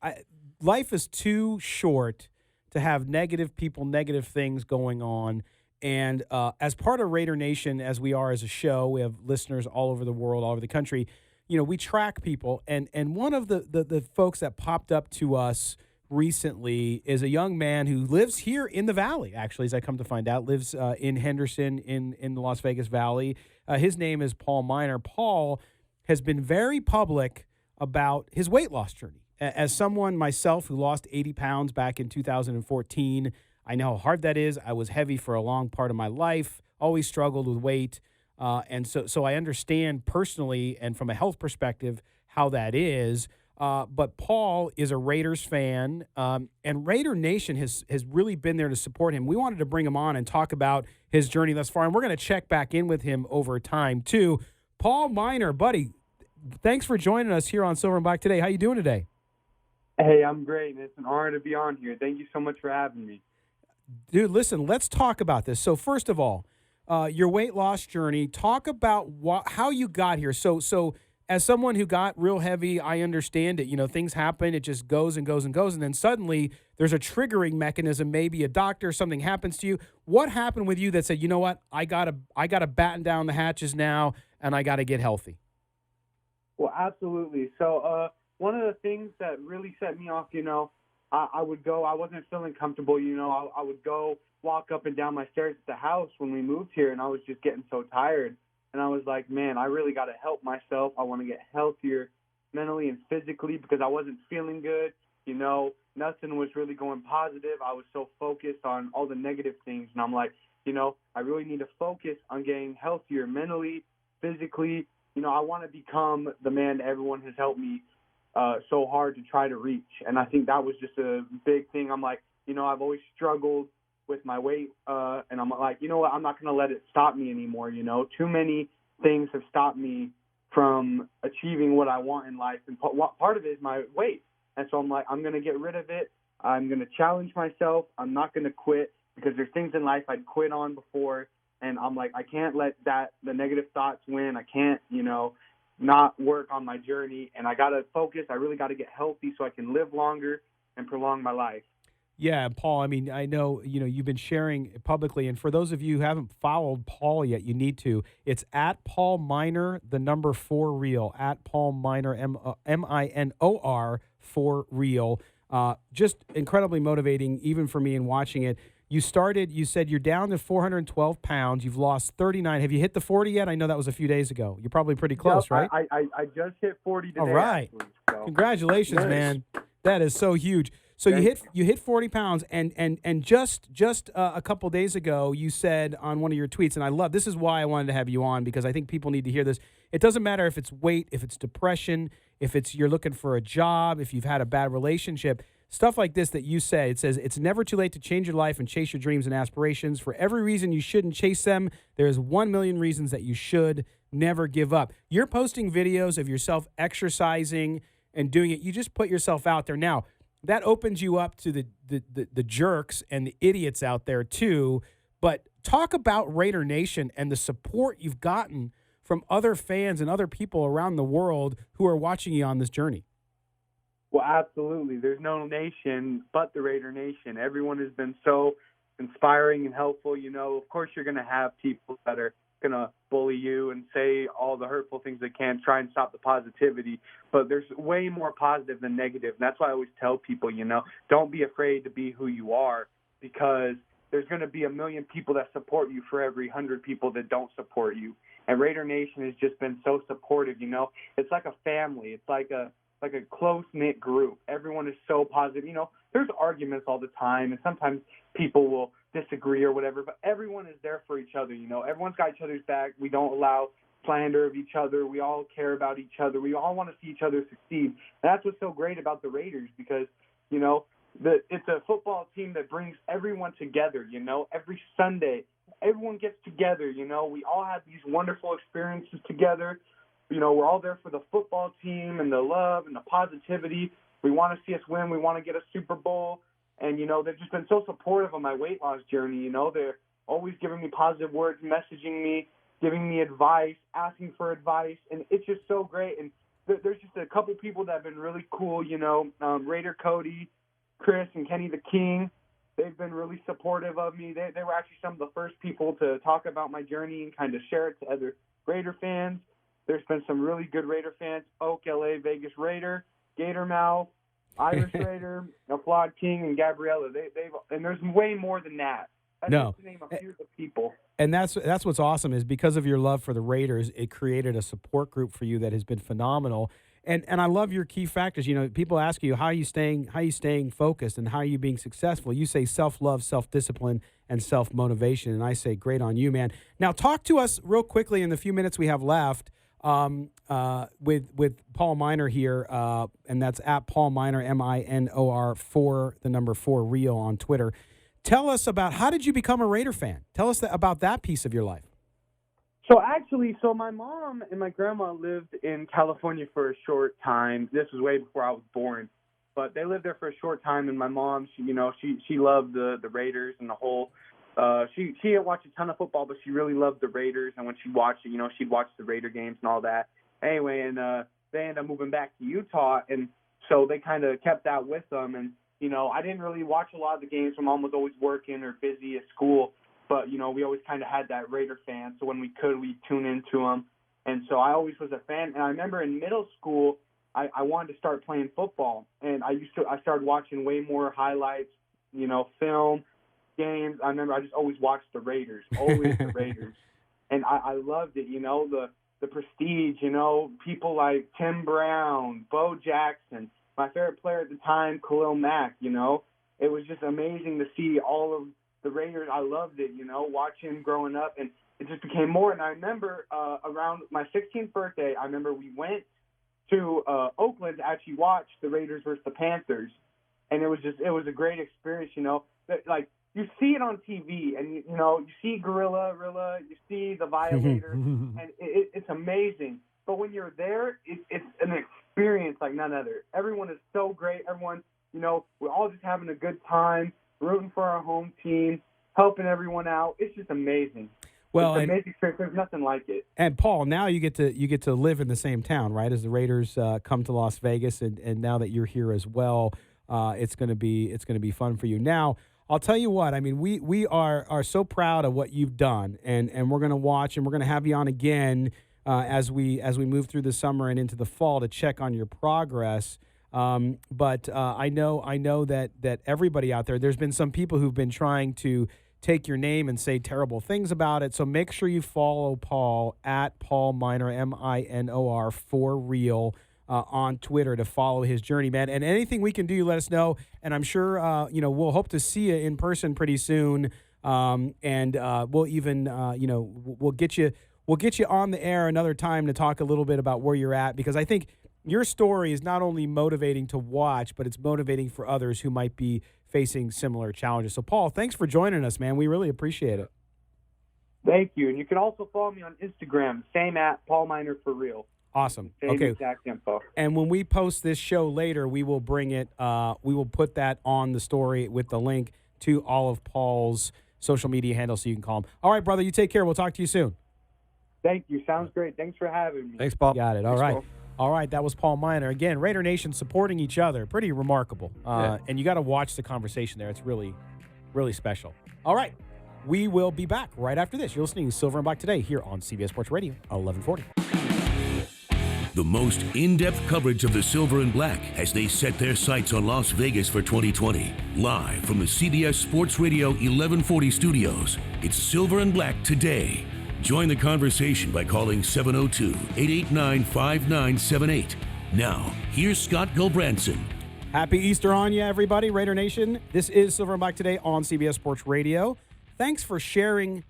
life is too short to have negative people, negative things going on. And as part of Raider Nation, as we are as a show, we have listeners all over the world, all over the country. You know, we track people. And one of the folks that popped up to us recently is a young man who lives here in the Valley, actually, as I come to find out, lives in Henderson in the Las Vegas Valley. His name is Paul Miner. Paul has been very public about his weight loss journey. As someone myself who lost 80 pounds back in 2014, I know how hard that is. I was heavy for a long part of my life, always struggled with weight. And so I understand personally and from a health perspective how that is. But Paul is a Raiders fan, and Raider Nation has really been there to support him. We wanted to bring him on and talk about his journey thus far, and we're going to check back in with him over time, too. Paul Miner, buddy, thanks for joining us here on Silver and Black today. How you doing today? Hey, I'm great, and it's an honor to be on here. Thank you so much for having me. Dude, listen, let's talk about this. So first of all, your weight loss journey, talk about how you got here. So as someone who got real heavy, I understand it. You know, things happen. It just goes and goes and goes. And then suddenly there's a triggering mechanism, maybe a doctor, something happens to you. What happened with you that said, you know what, I gotta batten down the hatches now and I got to get healthy? Well, absolutely. So one of the things that really set me off, I would go, I wasn't feeling comfortable, I would go walk up and down my stairs at the house when we moved here, and I was just getting so tired. And I was like, man, I really got to help myself. I want to get healthier mentally and physically because I wasn't feeling good. Nothing was really going positive. I was so focused on all the negative things. And I'm like, I really need to focus on getting healthier mentally, physically. I want to become the man that everyone has helped me so hard to try to reach. And I think that was just a big thing. I'm like, I've always struggled with my weight, and I'm like, you know what, I'm not going to let it stop me anymore. Too many things have stopped me from achieving what I want in life, and part of it is my weight. And so I'm like, I'm going to get rid of it. I'm going to challenge myself. I'm not going to quit because there's things in life I'd quit on before, and I'm like, I can't let the negative thoughts win. I can't, not work on my journey, and I got to focus. I really got to get healthy so I can live longer and prolong my life. Yeah, Paul, I mean, I know, you've been sharing publicly, and for those of you who haven't followed Paul yet, you need to. It's at Paul Miner, the number 4 real, at Paul Miner, MINOR 4 real. Just incredibly motivating, even for me in watching it. You said you're down to 412 pounds. You've lost 39. Have you hit the 40 yet? I know that was a few days ago. You're probably pretty close, right? I just hit 40 today. All right. Actually, so. Congratulations, Nice. man. That is so huge. So you hit 40 pounds, and just a couple days ago, you said on one of your tweets, and I love this is why I wanted to have you on, because I think people need to hear this. It doesn't matter if it's weight, if it's depression, if it's you're looking for a job, if you've had a bad relationship, stuff like this that you say. It says it's never too late to change your life and chase your dreams and aspirations. For every reason you shouldn't chase them, there is 1 million reasons that you should. Never give up. You're posting videos of yourself exercising and doing it. You just put yourself out there now. That opens you up to the jerks and the idiots out there too. But talk about Raider Nation and the support you've gotten from other fans and other people around the world who are watching you on this journey. Well, absolutely. There's no nation but the Raider Nation. Everyone has been so inspiring and helpful. Of course you're going to have people that are going to bully you and say all the hurtful things they can, try and stop the positivity. But there's way more positive than negative. And that's why I always tell people, don't be afraid to be who you are, because there's going to be 1 million people that support you for every 100 people that don't support you. And Raider Nation has just been so supportive. It's like a family. It's like a close-knit group. Everyone is so positive. There's arguments all the time, and sometimes people will disagree or whatever, but everyone is there for each other. Everyone's got each other's back. We don't allow slander of each other. We all care about each other. We all want to see each other succeed. And that's what's so great about the Raiders, because, it's a football team that brings everyone together. Every Sunday, everyone gets together. We all have these wonderful experiences together. We're all there for the football team and the love and the positivity. We want to see us win. We want to get a Super Bowl. And, they've just been so supportive of my weight loss journey. They're always giving me positive words, messaging me, giving me advice, asking for advice. And it's just so great. And there's just a couple people that have been really cool, Raider Cody, Chris, and Kenny the King. They've been really supportive of me. They were actually some of the first people to talk about my journey and kind of share it to other Raider fans. There's been some really good Raider fans, Oak, LA, Vegas Raider, Gator Mouth, Irish Raider, Flood King, and Gabriella. And there's way more than that. That's just to name a few of the people. And that's what's awesome is because of your love for the Raiders, it created a support group for you that has been phenomenal. And I love your key factors. You know, people ask you how are you staying focused and how are you being successful. You say self-love, self-discipline, and self-motivation. And I say great on you, man. Now talk to us real quickly in the few minutes we have left with Paul Minor here, and that's at Paul Minor, MINOR 4 Real on Twitter. Tell us about how did you become a Raider fan? Tell us about that piece of your life. So my mom and my grandma lived in California for a short time. This was way before I was born, but they lived there for a short time. And my mom, she loved the Raiders and the whole. She didn't watch a ton of football, but she really loved the Raiders. And when she watched it, she'd watch the Raider games and all that. Anyway, and they ended up moving back to Utah, and so they kind of kept that with them. And I didn't really watch a lot of the games. My mom was always working or busy at school. But, we always kind of had that Raider fan. So when we could, we'd tune into them. And so I always was a fan. And I remember in middle school, I wanted to start playing football. And I started watching way more highlights, film, games. I remember I just always watched the Raiders, always the Raiders. And I loved it, the prestige, people like Tim Brown, Bo Jackson. My favorite player at the time, Khalil Mack, It was just amazing to see all of the Raiders. I loved it, watching growing up, and it just became more. And I remember around my 16th birthday, I remember we went to Oakland to actually watch the Raiders versus the Panthers, and it was a great experience. Like you see it on TV, and you see Gorilla, you see the Violator, and it's amazing. But when you're there, it's an experience like none other. Everyone is so great. Everyone, we're all just having a good time, rooting for our home team, helping everyone out. It's just amazing. Well, it's amazing experience. There's nothing like it. And Paul, now you get to live in the same town, right? As the Raiders come to Las Vegas, and now that you're here as well, it's going to be fun for you. Now, I'll tell you what. I mean, we are so proud of what you've done, and we're going to watch, and we're going to have you on again as we move through the summer and into the fall to check on your progress. But I know that everybody out there, there's been some people who've been trying to take your name and say terrible things about it. So make sure you follow Paul at Paul Minor, MINOR 4 Real on Twitter to follow his journey, man. And anything we can do, let us know. And I'm sure we'll hope to see you in person pretty soon. And we'll even we'll get you on the air another time to talk a little bit about where you're at, because I think your story is not only motivating to watch, but it's motivating for others who might be facing similar challenges. So, Paul, thanks for joining us, man. We really appreciate it. Thank you. And you can also follow me on Instagram, same at Paul Minor for Real. Awesome. Same okay. exact info. And when we post this show later, we will bring it, we will put that on the story with the link to all of Paul's social media handles so you can call him. All right, brother, you take care. We'll talk to you soon. Thank you. Sounds great. Thanks for having me. Thanks, Paul. Got it. All right. All right, that was Paul Minor. Again, Raider Nation supporting each other. Pretty remarkable. And you got to watch the conversation there. It's really, really special. All right, we will be back right after this. You're listening to Silver and Black Today here on CBS Sports Radio, 1140. The most in-depth coverage of the Silver and Black as they set their sights on Las Vegas for 2020. Live from the CBS Sports Radio 1140 studios, it's Silver and Black Today. Join the conversation by calling 702-889-5978. Now, here's Scott Gulbranson. Happy Easter on you, everybody, Raider Nation. This is Silver and Black Today on CBS Sports Radio. Thanks for sharing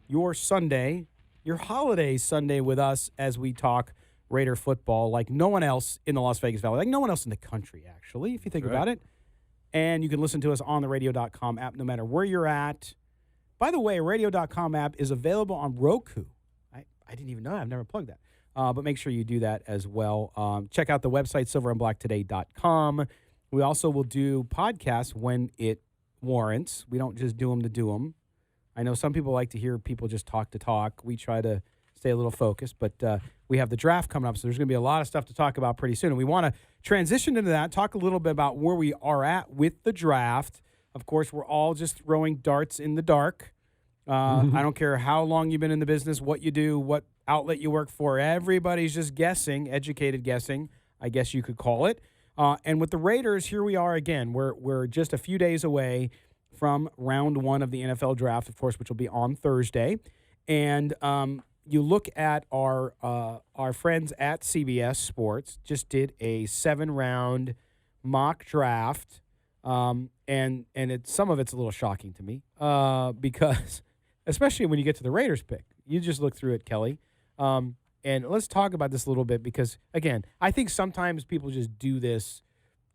your Sunday, your holiday Sunday with us as we talk Raider football like no one else in the Las Vegas Valley, like no one else in the country, actually, if you think about it. And you can listen to us on the radio.com app no matter where you're at. By the way, radio.com app is available on Roku. I didn't even know. I've never plugged that. But make sure you do that as well. Check out the website, silverandblacktoday.com. We also will do podcasts when it warrants. We don't just do them to do them. I know some people like to hear people just talk to talk. We try to stay a little focused, but we have the draft coming up, so there's going to be a lot of stuff to talk about pretty soon. And we want to transition into that, talk a little bit about where we are at with the draft. Of course, we're all just throwing darts in the dark. I don't care how long you've been in the business, what you do, what outlet you work for. Everybody's just guessing, educated guessing, I guess you could call it. And with the Raiders, here we are again. We're just a few days away from round one of the NFL draft, of course, which will be on Thursday. And you look at our friends at CBS Sports just did a 7-round mock draft, and some of it's a little shocking to me because, especially when you get to the Raiders pick, you just look through it, Kelly. And let's talk about this a little bit because, again, I think sometimes people just do this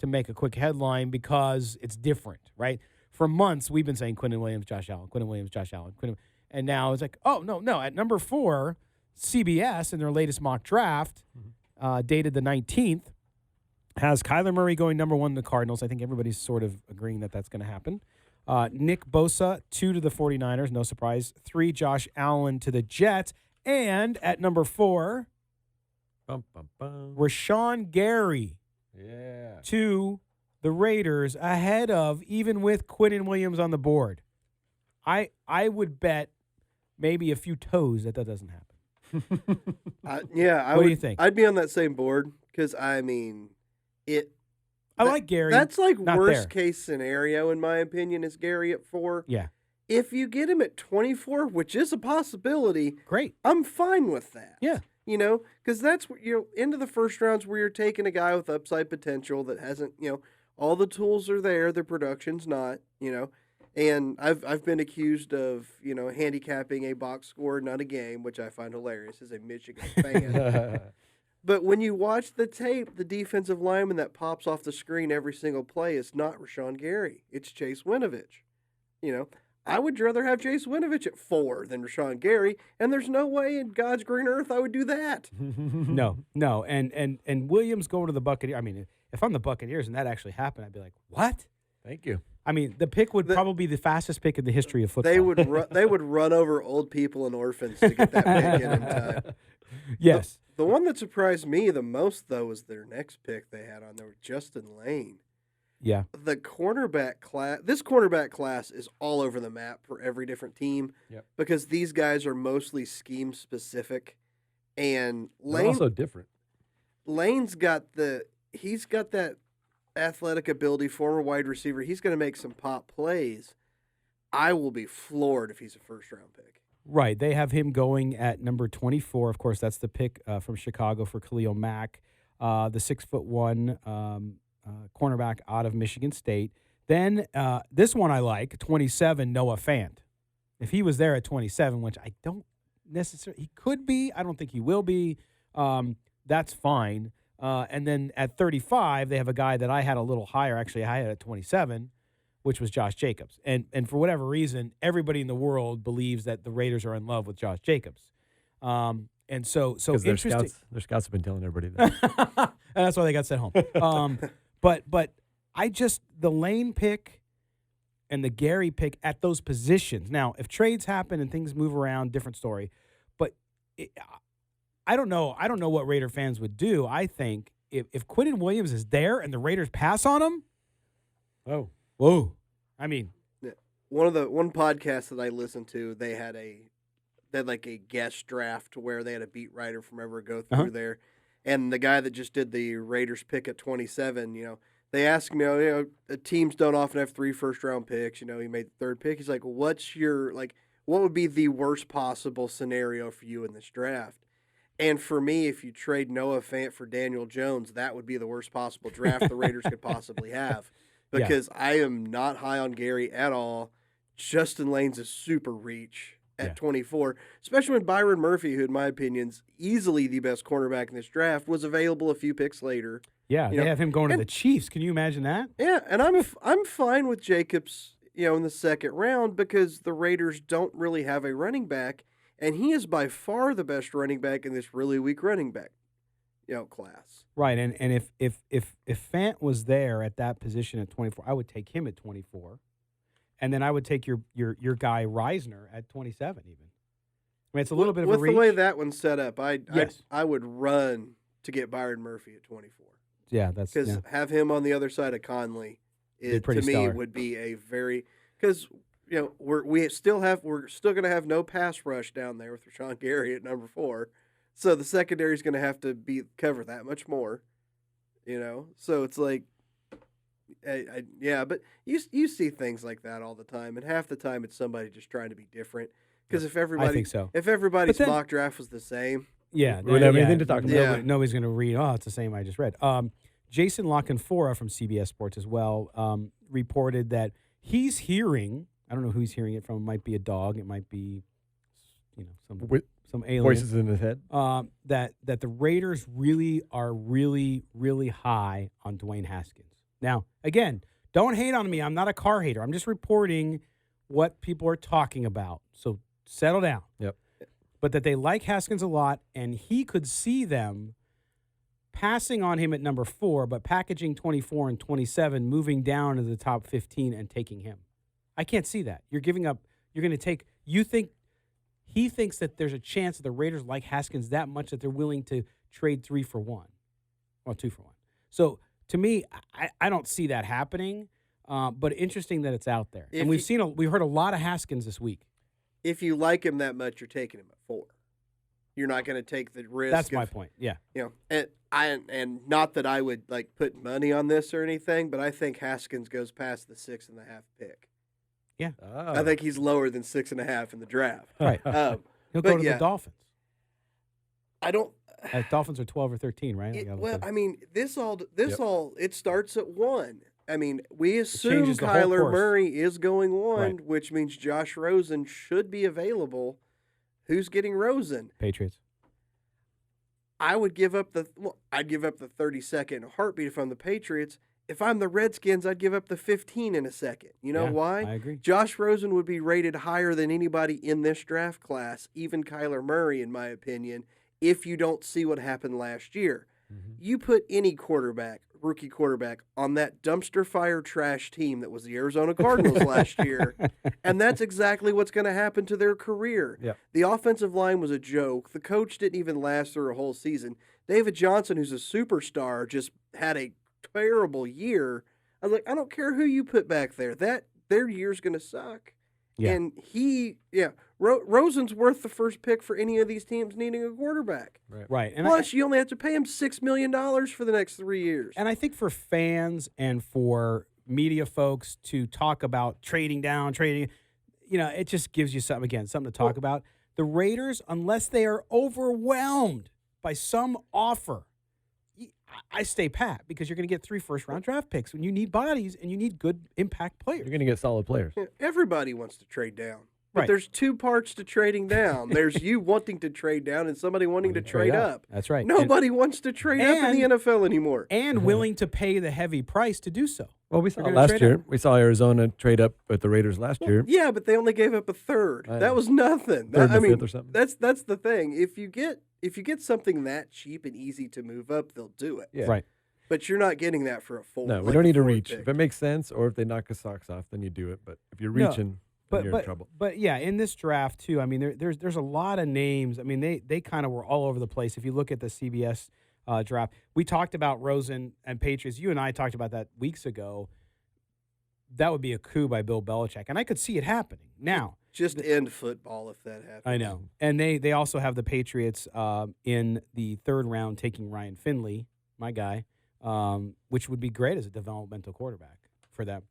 to make a quick headline because it's different, right? For months, we've been saying Quinnen Williams, Josh Allen, Quinnen Williams, Josh Allen, and now it's like, oh, no. At number 4, CBS in their latest mock draft, dated the 19th, has Kyler Murray going number 1 to the Cardinals. I think everybody's sort of agreeing that that's going to happen. Nick Bosa, 2 to the 49ers, no surprise. 3, Josh Allen to the Jets. And at number 4, Rashawn Gary to the Raiders, ahead of, even with Quinnen Williams on the board. I would bet maybe a few toes that doesn't happen. What do you think? I'd be on that same board because, I mean, I like Gary. That's like not worst there. case scenario, in my opinion, is Gary at 4. Yeah. If you get him at 24, which is a possibility, Great. I'm fine with that. Yeah. Because that's what into the first rounds where you're taking a guy with upside potential that hasn't, all the tools are there, the production's not, And I've been accused of, handicapping a box score, not a game, which I find hilarious as a Michigan fan. But when you watch the tape, the defensive lineman that pops off the screen every single play is not Rashawn Gary. It's Chase Winovich. I would rather have Chase Winovich at 4 than Rashawn Gary, and there's no way in God's green earth I would do that. No. And Williams going to the Buccaneers. I mean, if I'm the Buccaneers and that actually happened, I'd be like, what? Thank you. I mean, the pick would probably be the fastest pick in the history of football. They would run over old people and orphans to get that pick in time. Yes. The one that surprised me the most, though, was their next pick they had on there, Justin Lane. Yeah. The cornerback class, this cornerback class is all over the map for every different team because these guys are mostly scheme specific. And They're also different. Lane's got he's got that athletic ability, former wide receiver. He's going to make some pop plays. I will be floored if he's a first-round pick. Right. They have him going at number 24. Of course, that's the pick from Chicago for Khalil Mack, the 6'1" cornerback out of Michigan State. Then this one I like, 27, Noah Fant. If he was there at 27, which I don't necessarily, he could be. I don't think he will be. That's fine. And then at 35, they have a guy that I had a little higher. Actually, I had at 27, which was Josh Jacobs. And for whatever reason, everybody in the world believes that the Raiders are in love with Josh Jacobs. And so interesting. Their scouts have been telling everybody that. And that's why they got sent home. But the Lane pick and the Gary pick at those positions. Now, if trades happen and things move around, different story. But I don't know. I don't know what Raider fans would do. I think if Quinnen Williams is there and the Raiders pass on him, whoa. I mean, one podcast that I listened to, they had like a guest draft where they had a beat writer from ever go through there. And the guy that just did the Raiders pick at 27, they asked him, teams don't often have 3 first-round picks. He made the 3rd pick. He's like, what would be the worst possible scenario for you in this draft? And for me, if you trade Noah Fant for Daniel Jones, that would be the worst possible draft the Raiders could possibly have. Because I am not high on Gary at all. Justin Lane's a super reach at 24, especially when Byron Murphy, who in my opinion is easily the best cornerback in this draft, was available a few picks later. Yeah, they have him going to the Chiefs. Can you imagine that? Yeah, and I'm fine with Jacobs, in the second round because the Raiders don't really have a running back, and he is by far the best running back in this really weak running back, class. Right, and if Fant was there at that position at 24, I would take him at 24. And then I would take your guy Reisner at 27 even. I mean, it's a little bit of a reach. With the way that one's set up, I would run to get Byron Murphy at 24. Yeah, that's because have him on the other side of Conley, would be a very because we're still going to have no pass rush down there with Rashawn Gary at number 4, so the secondary is going to have to cover that much more. So it's like, yeah, but you see things like that all the time, and half the time it's somebody just trying to be different. Because if I think so. if everybody's But then- mock draft was the same, Yeah, We wouldn't have anything to talk about. Yeah. Nobody's going to read. Oh, it's the same I just read. Jason Lockenfora from CBS Sports as well reported that he's hearing. I don't know who he's hearing it from. It might be a dog. It might be, some alien. Voices in his head. That the Raiders really are really high on Dwayne Haskins. Now, again, don't hate on me. I'm not a car hater. I'm just reporting what people are talking about. So settle down. Yep. But that they like Haskins a lot, and he could see them passing on him at number 4, but packaging 24 and 27, moving down to the top 15 and taking him. I can't see that. You're giving up. You're going to take. You think he thinks that there's a chance that the Raiders like Haskins that much that they're willing to trade 3 for 1, or 2 for 1. So to me, I don't see that happening. But interesting that it's out there, and we've heard a lot of Haskins this week. If you like him that much, you're taking him at 4. You're not going to take the risk. That's my point. Yeah. And not that I would like put money on this or anything, but I think Haskins goes past the 6.5 pick. Yeah. Oh. I think he's lower than 6.5 in the draft. Right. He'll go to the Dolphins. I don't. Dolphins are 12 or 13, right? It starts at 1. I mean, we assume changes the whole Kyler course. Murray is going 1, Right. which means Josh Rosen should be available. Who's getting Rosen? Patriots. I'd give up the 32nd in a heartbeat if I'm the Patriots. If I'm the Redskins, I'd give up the 15 in a second. You know Yeah, why? I agree. Josh Rosen would be rated higher than anybody in this draft class, even Kyler Murray, in my opinion, if you don't see what happened last year. Mm-hmm. You put any rookie quarterback, on that dumpster fire trash team that was the Arizona Cardinals last year, and that's exactly what's going to happen to their career. Yep. The offensive line was a joke. The coach didn't even last through a whole season. David Johnson, who's a superstar, just had a terrible year. I was like, I don't care who you put back there. Their year's going to suck. Yeah. And Rosen's worth the first pick for any of these teams needing a quarterback. Right. And Plus, you only have to pay him $6 million for the next 3 years. And I think for fans and for media folks to talk about trading, it just gives you something to talk about. The Raiders, unless they are overwhelmed by some offer, I stay pat because you're going to get 3 first-round draft picks when you need bodies and you need good impact players. You're going to get solid players. Everybody wants to trade down. But Right. there's 2 parts to trading down. There's you wanting to trade down and somebody wanting to trade up. That's right. Nobody wants to trade up in the NFL anymore. And willing to pay the heavy price to do so. Well, we saw gonna last trade year. up. We saw Arizona trade up with the Raiders last year. Yeah, but they only gave up a third. I know. That was nothing. Third and fifth or something. That's the thing. If you get something that cheap and easy to move up, they'll do it. Yeah. Right. But you're not getting that for a 4. No, we like don't the need to 4th reach. pick. If it makes sense, or if they knock his socks off, then you do it. But if you're No, reaching, then you're in trouble. But yeah, in this draft too, I mean, there's a lot of names. I mean, they kind of were all over the place. If you look at the CBS draft, we talked about Rosen and Patriots. You and I talked about that weeks ago. That would be a coup by Bill Belichick, and I could see it happening. Now, Just end football if that happens. I know, and they also have the Patriots in the 3rd round taking Ryan Finley, my guy, which would be great as a developmental quarterback for them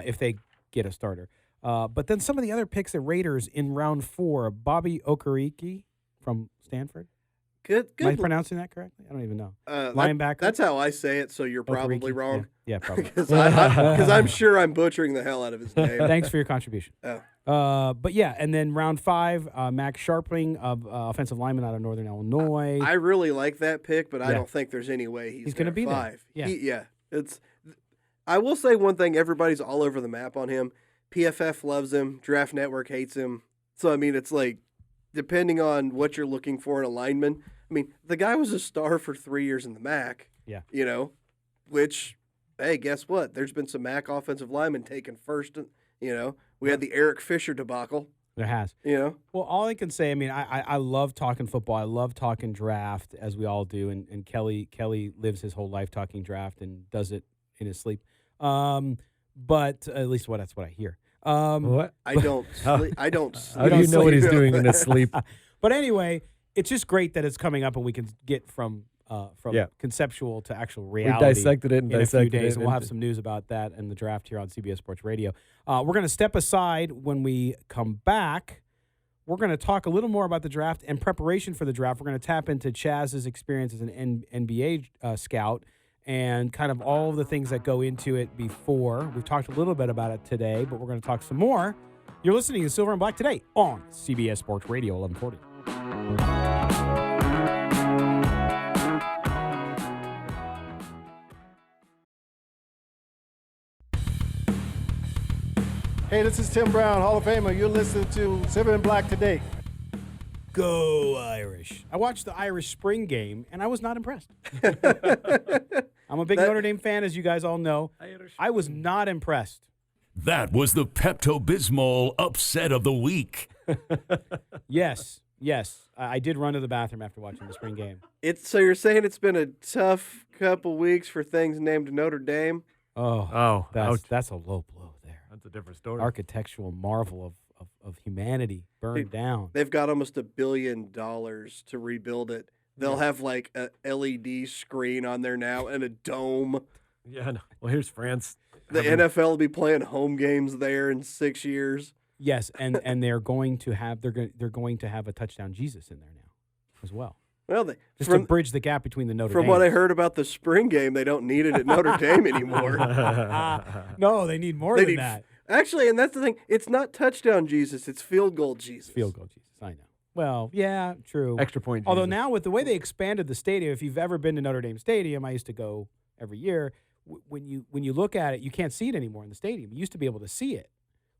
if they get a starter. But then some of the other picks, the Raiders in round 4, Bobby Okereke from Stanford. Good. Am I pronouncing that correctly? I don't even know. Linebacker. That's how I say it, so you're probably Okereke? wrong. Yeah, probably. Because I'm sure I'm butchering the hell out of his name. Thanks for your contribution. Oh. But yeah, and then round 5, Max Sharpling, offensive lineman out of Northern Illinois. I really like that pick, but I Yeah. don't think there's any way he's going to be 5. there. Yeah. I will say one thing: everybody's all over the map on him. PFF loves him. Draft Network hates him. So I mean, it's like depending on what you're looking for in a lineman. I mean, the guy was a star for 3 years in the MAC. Yeah. Which, hey, guess what? There's been some MAC offensive linemen taken first. We had the Eric Fisher debacle. There has. Well, all I can say, I mean, I love talking football. I love talking draft, as we all do. And Kelly lives his whole life talking draft and does it in his sleep. But at least that's what I hear. What? I don't sleep. I don't sleep. How do you know what he's doing in his sleep? But anyway, it's just great that it's coming up and we can get from from Yeah. conceptual to actual We reality. dissected it and in a few dissected days, it. and we'll have some news about that and the draft here on CBS Sports Radio. We're going to step aside. When we come back, we're going to talk a little more about the draft and preparation for the draft. We're going to tap into Chaz's experience as an NBA scout and kind of all of the things that go into it before. We've talked a little bit about it today, but we're going to talk some more. You're listening to Silver and Black today on CBS Sports Radio 1140. Hey, this is Tim Brown, Hall of Famer. You're listening to Silver and Black today. Go Irish. I watched the Irish spring game, and I was not impressed. I'm a big Notre Dame fan, as you guys all know. I was not impressed. That was the Pepto-Bismol upset of the week. Yes. I did run to the bathroom after watching the spring game. So you're saying it's been a tough couple weeks for things named Notre Dame? Oh, That's a low blow there. That's a different story. Architectural marvel of humanity burned down. They've got almost $1 billion to rebuild it. They'll have like a LED screen on there now and a dome. Yeah, no. Well, here's France. The NFL will be playing home games there in 6 years. Yes, and they're going to have a touchdown Jesus in there now as well. Well, to bridge the gap between the Notre Dame. From what I heard about the spring game, they don't need it at Notre Dame anymore. No, they need more than that. Actually, and that's the thing. It's not touchdown Jesus. It's field goal Jesus. Field goal Jesus. I know. Well, yeah, true. Extra point Jesus. Although now with the way they expanded the stadium, if you've ever been to Notre Dame Stadium, I used to go every year. When you look at it, you can't see it anymore in the stadium. You used to be able to see it,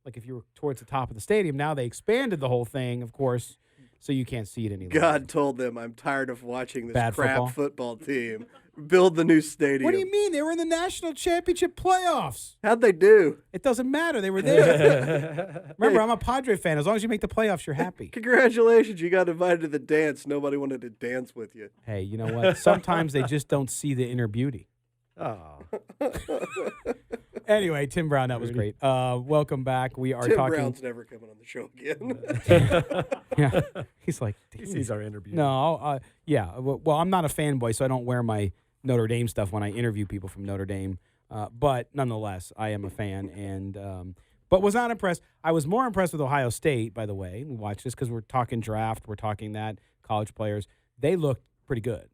like if you were towards the top of the stadium. Now they expanded the whole thing, of course, so you can't see it anymore. God told them, I'm tired of watching this Bad crap football team. Build the new stadium. What do you mean? They were in the national championship playoffs. How'd they do? It doesn't matter. They were there. Remember, I'm a Padre fan. As long as you make the playoffs, you're happy. Congratulations. You got invited to the dance. Nobody wanted to dance with you. Hey, you know what? Sometimes they just don't see the inner beauty. Oh. Anyway, Tim Brown, that was great. Welcome back. We are Tim talking. Brown's never coming on the show again. Yeah, he's like, He sees our interview. no, yeah. Well, I'm not a fanboy, so I don't wear my Notre Dame stuff when I interview people from Notre Dame. But nonetheless, I am a fan, and but was not impressed. I was more impressed with Ohio State, by the way. We watched this because we're talking draft, we're talking that college players. They looked pretty good.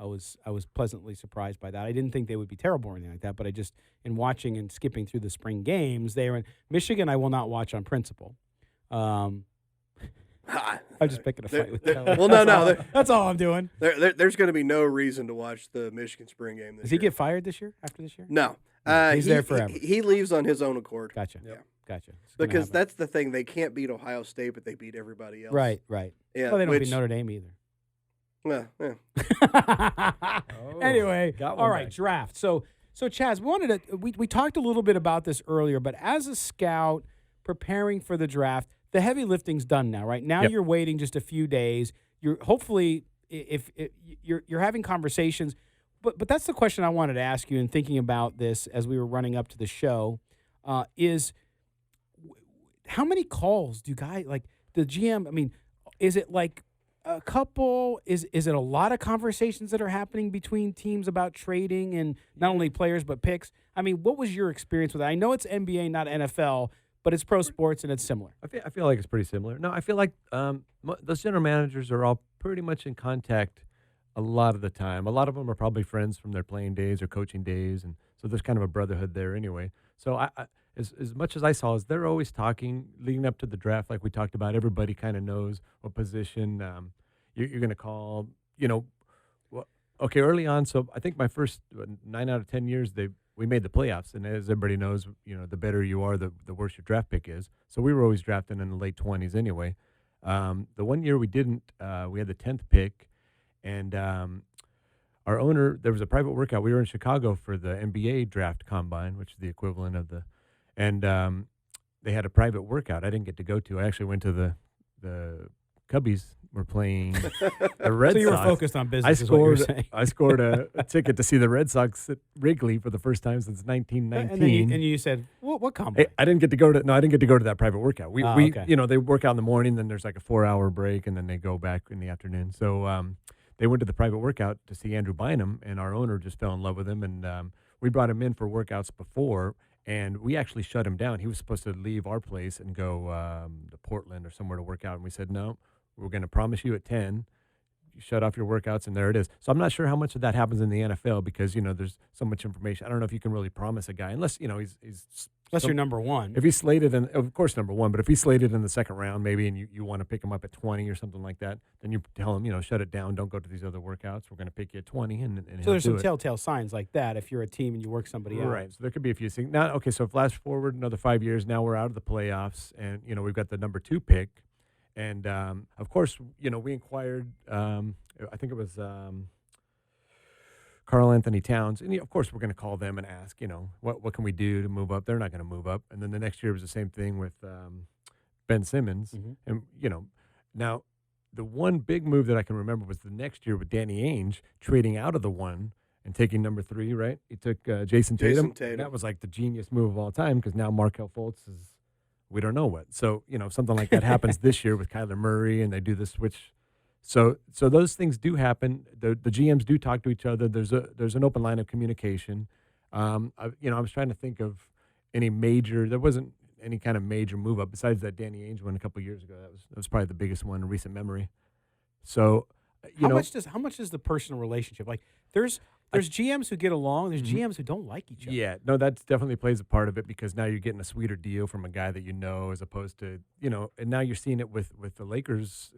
I was pleasantly surprised by that. I didn't think they would be terrible or anything like that, but I just, in watching and skipping through the spring games, they were in Michigan. I will not watch on principle. I'm just picking a fight with Kelly. Well, no. That's all I'm doing. There's going to be no reason to watch the Michigan spring game this Does he year. get fired this year, after this year? No. He's there forever. He leaves on his own accord. Gotcha. Yeah. Gotcha. Because that's the thing. They can't beat Ohio State, but they beat everybody else. Right. Yeah, Well, they don't beat Notre Dame either. Yeah. Anyway, got one all right, back. draft. So Chaz, we talked a little bit about this earlier, but as a scout preparing for the draft, the heavy lifting's done now, right? Now Yep. you're waiting just a few days. You're hopefully if you're having conversations, but that's the question I wanted to ask you in thinking about this as we were running up to the show, is how many calls do guys like the GM? I mean, is it like a couple? Is it a lot of conversations that are happening between teams about trading and not only players but picks? I mean, what was your experience with that? I know it's NBA, not NFL, but it's pro sports and it's similar. I feel like it's pretty similar. No, I feel like those general managers are all pretty much in contact a lot of the time. A lot of them are probably friends from their playing days or coaching days, and so there's kind of a brotherhood there anyway. So as much as I saw, is they're always talking leading up to the draft, like we talked about. Everybody kind of knows what position you're going to call. Okay, early on. So I think my first 9 out of 10 years, we made the playoffs, and as everybody knows, the better you are, the worse your draft pick is. So we were always drafting in the late 20s anyway. The one year we didn't, we had the 10th pick, and our owner, there was a private workout. We were in Chicago for the NBA draft combine, which is the equivalent of and they had a private workout I didn't get to go to. I actually went to the Cubbies were playing the Red Sox. So you were focused on business, is what you were saying. I scored a ticket to see the Red Sox at Wrigley for the first time since 1919. And you said, what combine? I didn't get to go to that private workout. Okay. They work out in the morning, then there's like a 4-hour break, and then they go back in the afternoon. So they went to the private workout to see Andrew Bynum, and our owner just fell in love with him, and we brought him in for workouts before, and we actually shut him down. He was supposed to leave our place and go to Portland or somewhere to work out, and we said, no, we're going to promise you at 10. You shut off your workouts, and there it is. So I'm not sure how much of that happens in the NFL because, there's so much information. I don't know if you can really promise a guy, unless, he's Unless you're number one. If he's slated, of course, number one, but if he's slated in the second round, maybe, and you want to pick him up at 20 or something like that, then you tell him, shut it down. Don't go to these other workouts. We're going to pick you at 20. And so there's some telltale signs like that if you're a team and you work somebody out. Right. So there could be a few things. Now, okay, so flash forward another 5 years. Now we're out of the playoffs, and, we've got the number 2 pick. And, of course, we inquired, I think it was Carl Anthony Towns. And, of course, we're going to call them and ask, what can we do to move up? They're not going to move up. And then the next year was the same thing with Ben Simmons. Mm-hmm. And, now the one big move that I can remember was the next year with Danny Ainge trading out of the 1 and taking number 3, right? He took Jason Tatum. And that was like the genius move of all time because now Markelle Fultz is, we don't know what. So, something like that happens this year with Kyler Murray and they do the switch. So those things do happen. The GMs do talk to each other. There's an open line of communication. I was trying to think of any major. There wasn't any kind of major move up besides that Danny Ainge one a couple of years ago. That was probably the biggest one in recent memory. So, how much does the personal relationship, like there's GMs who get along, there's GMs who don't like each other. Yeah, no, that definitely plays a part of it because now you're getting a sweeter deal from a guy that as opposed to, and now you're seeing it with the Lakers,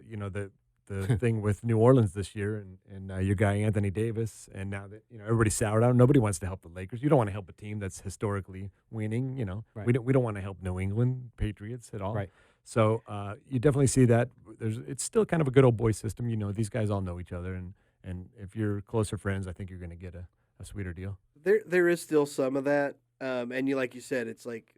the thing with New Orleans this year and your guy Anthony Davis, and now that everybody's soured out. Nobody wants to help the Lakers. You don't want to help a team that's historically winning. Right. We don't want to help New England Patriots at all. Right. So you definitely see that. It's still kind of a good old boy system. These guys all know each other, and if you're closer friends, I think you're going to get a sweeter deal. There is still some of that, and like you said, it's like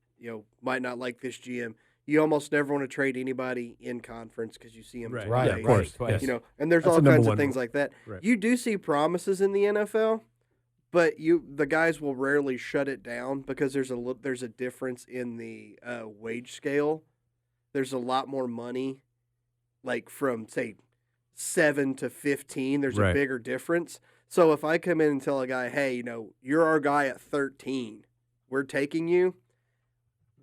might not like this GM. You almost never want to trade anybody in conference because you see them Right. Right, Yeah, of course. Twice. And there's That's all the number kinds of one things rule. like that. Right. You do see promises in the NFL, but the guys will rarely shut it down because there's a difference in the wage scale. There's a lot more money, like from say 7 to 15. There's Right. a bigger difference. So if I come in and tell a guy, hey, you're our guy at 13, we're taking you.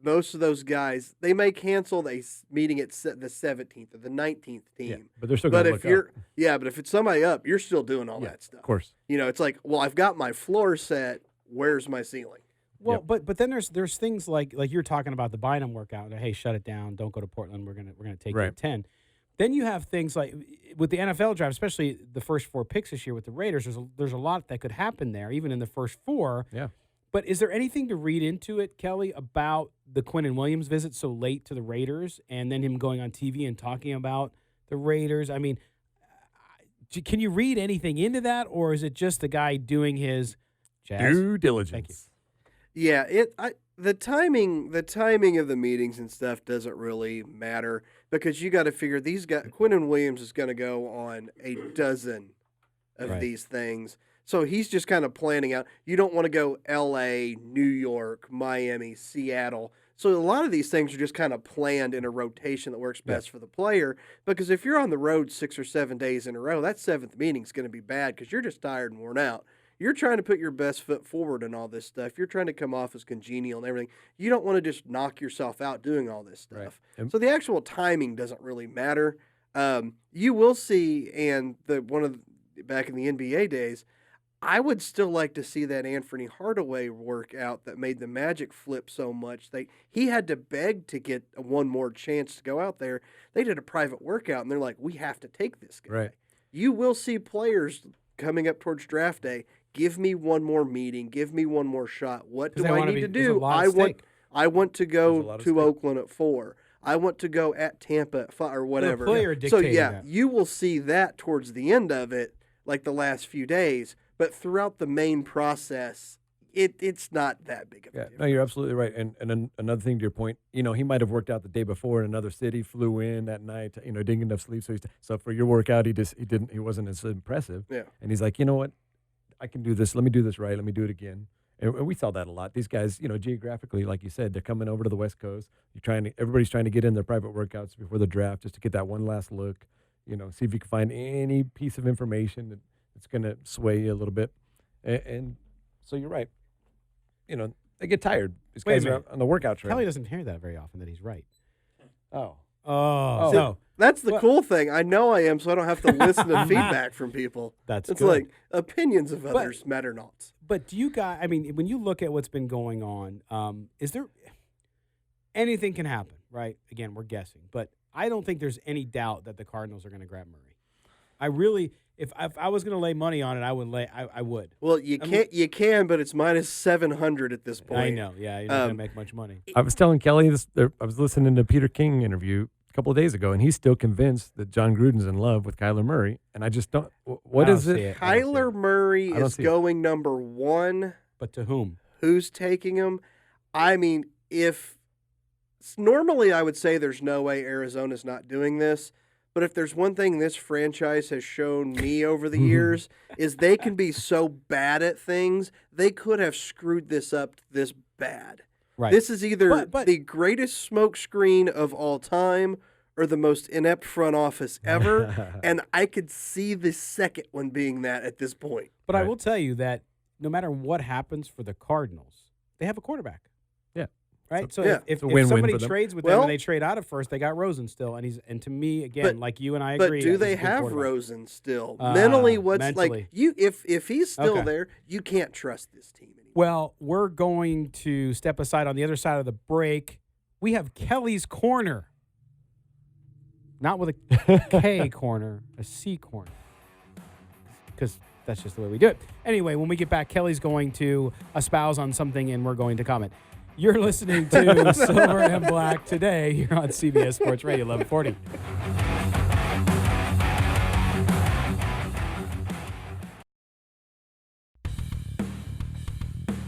Most of those guys, they may cancel the meeting at the 17th or the 19th team. Yeah, but they're still going to look up. But if it's somebody up, you're still doing all that stuff. Of course. It's like, well, I've got my floor set. Where's my ceiling? Well, but then there's things like you're talking about the Bynum workout. Hey, shut it down. Don't go to Portland. We're gonna take you at 10. Then you have things like with the NFL draft, especially the first 4 picks this year with the Raiders. There's a lot that could happen there, even in the first 4. Yeah. But is there anything to read into it, Kelly, about the Quinnen Williams visit so late to the Raiders and then him going on TV and talking about the Raiders? I mean, can you read anything into that, or is it just the guy doing his due diligence? Thank you. Yeah, the timing of the meetings and stuff doesn't really matter because you got to figure these guys. Quinnen Williams is going to go on a dozen of these things. So he's just kind of planning out. You don't want to go L.A., New York, Miami, Seattle. So a lot of these things are just kind of planned in a rotation that works best for the player. Because if you're on the road 6 or 7 days in a row, that 7th meeting is going to be bad because you're just tired and worn out. You're trying to put your best foot forward and all this stuff. You're trying to come off as congenial and everything. You don't want to just knock yourself out doing all this stuff. Right. So the actual timing doesn't really matter. You will see, and back in the NBA days, I would still like to see that Anthony Hardaway workout that made the Magic flip so much. He had to beg to get one more chance to go out there. They did a private workout, and they're like, we have to take this guy. Right. You will see players coming up towards draft day, give me one more meeting, give me one more shot. What do I need to do? I want to go to Oakland at 4. I want to go at Tampa at 5 or whatever. The player So, dictating that. you will see that towards the end of it, like the last few days. But throughout the main process, it's not that big of a difference. No, you're absolutely right. And another thing to your point, he might have worked out the day before in another city, flew in that night, didn't get enough sleep. So for your workout, he wasn't as impressive. Yeah. And he's like, you know what, I can do this. Let me do this right. Let me do it again. And we saw that a lot. These guys, geographically, like you said, they're coming over to the West Coast. Everybody's trying to get in their private workouts before the draft just to get that one last look. see if you can find any piece of information that's going to sway you a little bit. And so you're right. They get tired. These Wait a guys are minute. on the workout trail. Kelly doesn't hear that very often that he's right. Oh. No. That's the cool thing. I know I am, so I don't have to listen to feedback from people. That's it's good. like opinions of others matter not. But do you guys, I mean, when you look at what's been going on, is there anything can happen, right? Again, we're guessing, but I don't think there's any doubt that the Cardinals are going to grab Murray. I really, if I was going to lay money on it, I would. Well, you can, but it's minus 700 at this point. I know, yeah, you're not going to make much money. I was telling Kelly this. I was listening to Peter King interview a couple of days ago, and he's still convinced that Jon Gruden's in love with Kyler Murray. And I just don't. What is it? Kyler Murray is going number one. But to whom? Who's taking him? I mean, if normally I would say there's no way Arizona's not doing this. But if there's one thing this franchise has shown me over the years is they can be so bad at things, they could have screwed this up this bad. Right. This is either but the greatest smokescreen of all time or the most inept front office ever, and I could see the second one being that at this point. But I will tell you that no matter what happens for the Cardinals, they have a quarterback. Yeah. Right? So yeah. if win-win somebody for them. trades with them and they trade out of first, they got Rosen still. And to me, again, like you and I agree. But do they have Rosen still? Mentally, like you if he's still there, you can't trust this team anymore. Well, we're going to step aside on the other side of the break. We have Kelly's Corner. Not with a K corner, a C corner. Because that's just the way we do it. Anyway, when we get back, Kelly's going to espouse on something and we're going to comment. You're listening to Silver and Black today here on CBS Sports Radio 1140.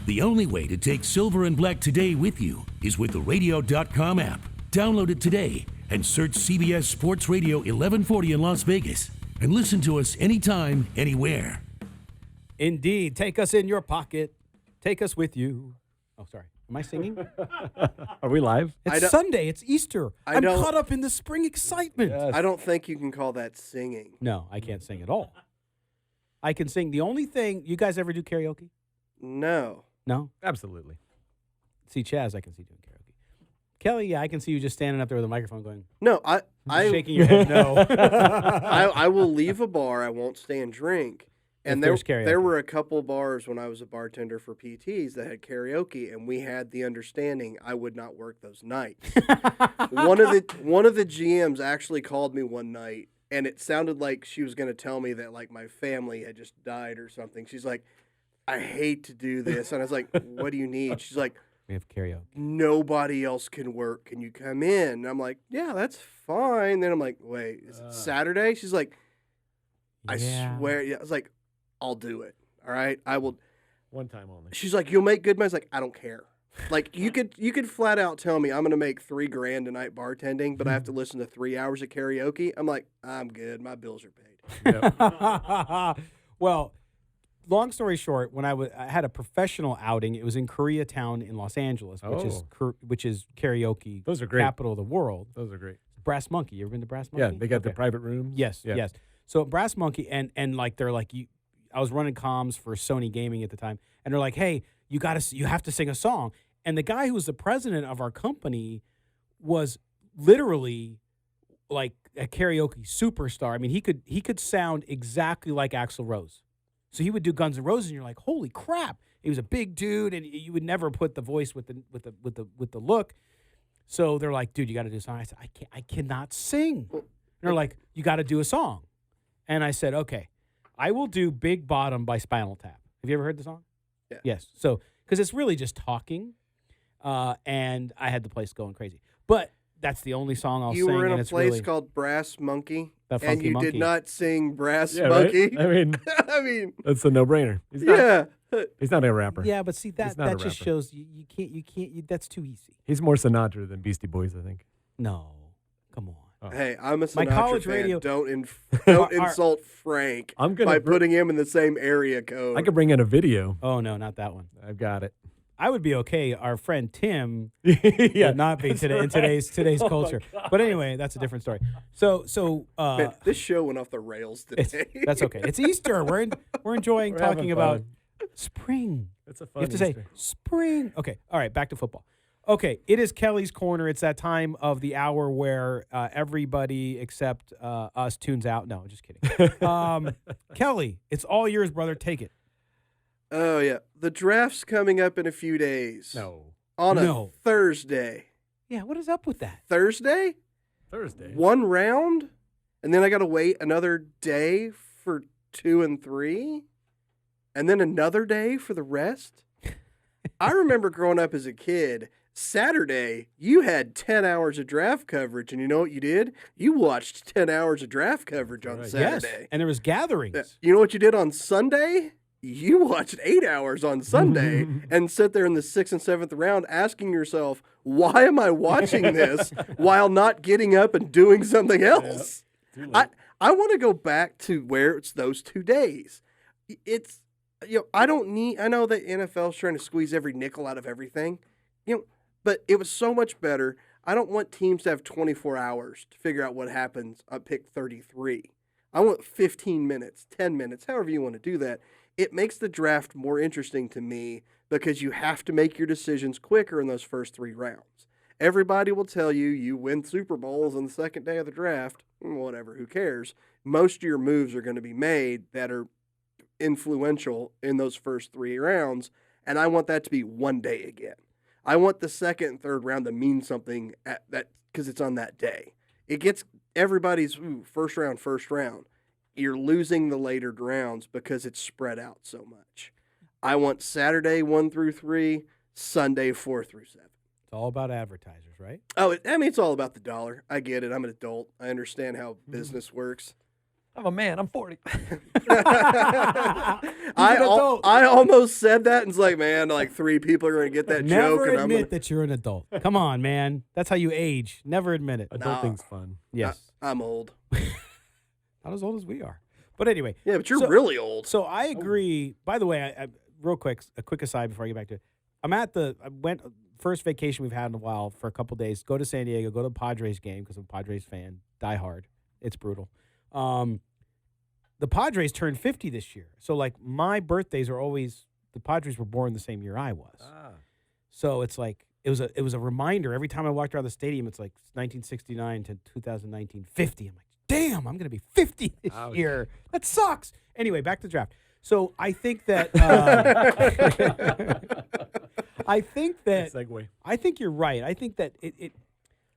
The only way to take Silver and Black today with you is with the radio.com app. Download it today and search CBS Sports Radio 1140 in Las Vegas and listen to us anytime, anywhere. Indeed. Take us in your pocket. Take us with you. Oh, sorry. Am I singing? Are we live? It's Sunday. It's Easter. I'm caught up in the spring excitement. Yes. I don't think you can call that singing. No, I can't sing at all. I can sing. The only thing, you guys ever do karaoke? No. No? Absolutely. See, Chaz, I can see doing karaoke. Kelly, yeah, I can see you just standing up there with a microphone going. No, I shaking your head. No. I will leave a bar. I won't stay and drink. And there were a couple bars when I was a bartender for PTs that had karaoke, and we had the understanding I would not work those nights. One of the GMs actually called me one night, and it sounded like she was going to tell me that like my family had just died or something. She's like, "I hate to do this," and I was like, "What do you need?" She's like, "We have karaoke. Nobody else can work. Can you come in?" And I'm like, "Yeah, that's fine." Then I'm like, "Wait, is it Saturday?" She's like, "I swear." Yeah, I was like, "I'll do it. All right, I will." One time only. She's like, "You'll make good money." I was like, "I don't care." Like you could flat out tell me I'm gonna make $3,000 a night bartending, but I have to listen to 3 hours of karaoke. I'm like, I'm good. My bills are paid. Yep. Well, long story short, when I had a professional outing, it was in Koreatown in Los Angeles, which is karaoke. Those are great. Capital of the world. Those are great. Brass Monkey. You ever been to Brass Monkey? Yeah, they got the private rooms. Yes, yeah. yes. So Brass Monkey, and like they're like I was running comms for Sony Gaming at the time, and they're like, "Hey, you have to sing a song." And the guy who was the president of our company was literally like a karaoke superstar. I mean, he could sound exactly like Axl Rose. So he would do Guns N' Roses, and you're like, "Holy crap!" He was a big dude, and you would never put the voice with the look. So they're like, "Dude, you got to do a song." I said, I cannot sing." And they're like, "You got to do a song." And I said, "Okay, I will do Big Bottom by Spinal Tap." Have you ever heard the song? Yeah. Yes. So because it's really just talking, and I had the place going crazy. But that's the only song I'll sing. You were in and a it's place really called Brass Monkey, The and Funky you Monkey. did not sing Brass Yeah, Monkey. right? I mean, that's a no-brainer. He's not a rapper. Yeah, but see He's not that a just rapper. shows you can't. That's too easy. He's more Sinatra than Beastie Boys, I think. No, come on. Oh. Hey, I'm a My Sinatra college fan. radio- Don't Our- insult Frank I'm gonna by br- putting him in the same area code. I could bring in a video. Oh no, not that one. I've got it. I would be okay. Our friend Tim Yeah. would not be today in today's culture. But anyway, that's a different story. So Man, this show went off the rails today. that's okay. It's Easter. We're enjoying We're talking having about fun. spring. It's a You fun have to say Easter. spring. Okay. All right. Back to football. Okay. It is Kelly's Corner. It's that time of the hour where everybody except us tunes out. No, just kidding. Kelly, it's all yours, brother. Take it. Oh, yeah. The draft's coming up in a few days. No. On a No. Thursday. Yeah. What is up with that? Thursday? Thursday. One round? And then I got to wait another day for 2 and 3? And then another day for the rest? I remember growing up as a kid, Saturday, you had 10 hours of draft coverage, and you know what you did? You watched 10 hours of draft coverage on Right. Saturday. Yes. And there was gatherings. You know what you did on Sunday? You watched 8 hours on Sunday and sit there in the 6th and 7th round asking yourself, why am I watching this while not getting up and doing something else? I want to go back to where it's those 2 days. It's, I know that NFL's trying to squeeze every nickel out of everything, but it was so much better. I don't want teams to have 24 hours to figure out what happens on pick 33. I want 15 minutes, 10 minutes, however you want to do that. It makes the draft more interesting to me because you have to make your decisions quicker in those first 3 rounds. Everybody will tell you you win Super Bowls on the second day of the draft. Whatever, who cares? Most of your moves are going to be made that are influential in those first 3 rounds, and I want that to be one day again. I want the second and third round to mean something at that because it's on that day. It gets everybody's first round. You're losing the later rounds because it's spread out so much. I want Saturday 1 through 3, Sunday 4 through 7. It's all about advertisers, right? Oh, it's all about the dollar. I get it. I'm an adult. I understand how business works. I'm a man. I'm 40. I almost said that and it's like, man, like 3 people are going to get that joke. Never And admit that you're an adult. Come on, man. That's how you age. Never admit it. Adulting's fun. Yes. I'm old. Not as old as we are. But anyway. Yeah, but you're So- really old. So I agree. By the way, I real quick, a quick aside before I get back to it. I went first vacation we've had in a while for a couple days. Go to San Diego, go to a Padres game because I'm a Padres fan. Die hard. It's brutal. The Padres turned 50 this year. So like my birthdays are always the Padres were born the same year I was. So it's like it was a reminder every time I walked around the stadium. It's like 1969 to 2019, 50. I'm like, damn, I'm gonna be 50 this year. That sucks. Anyway, back to the draft. So I think that I think you're right. I think that it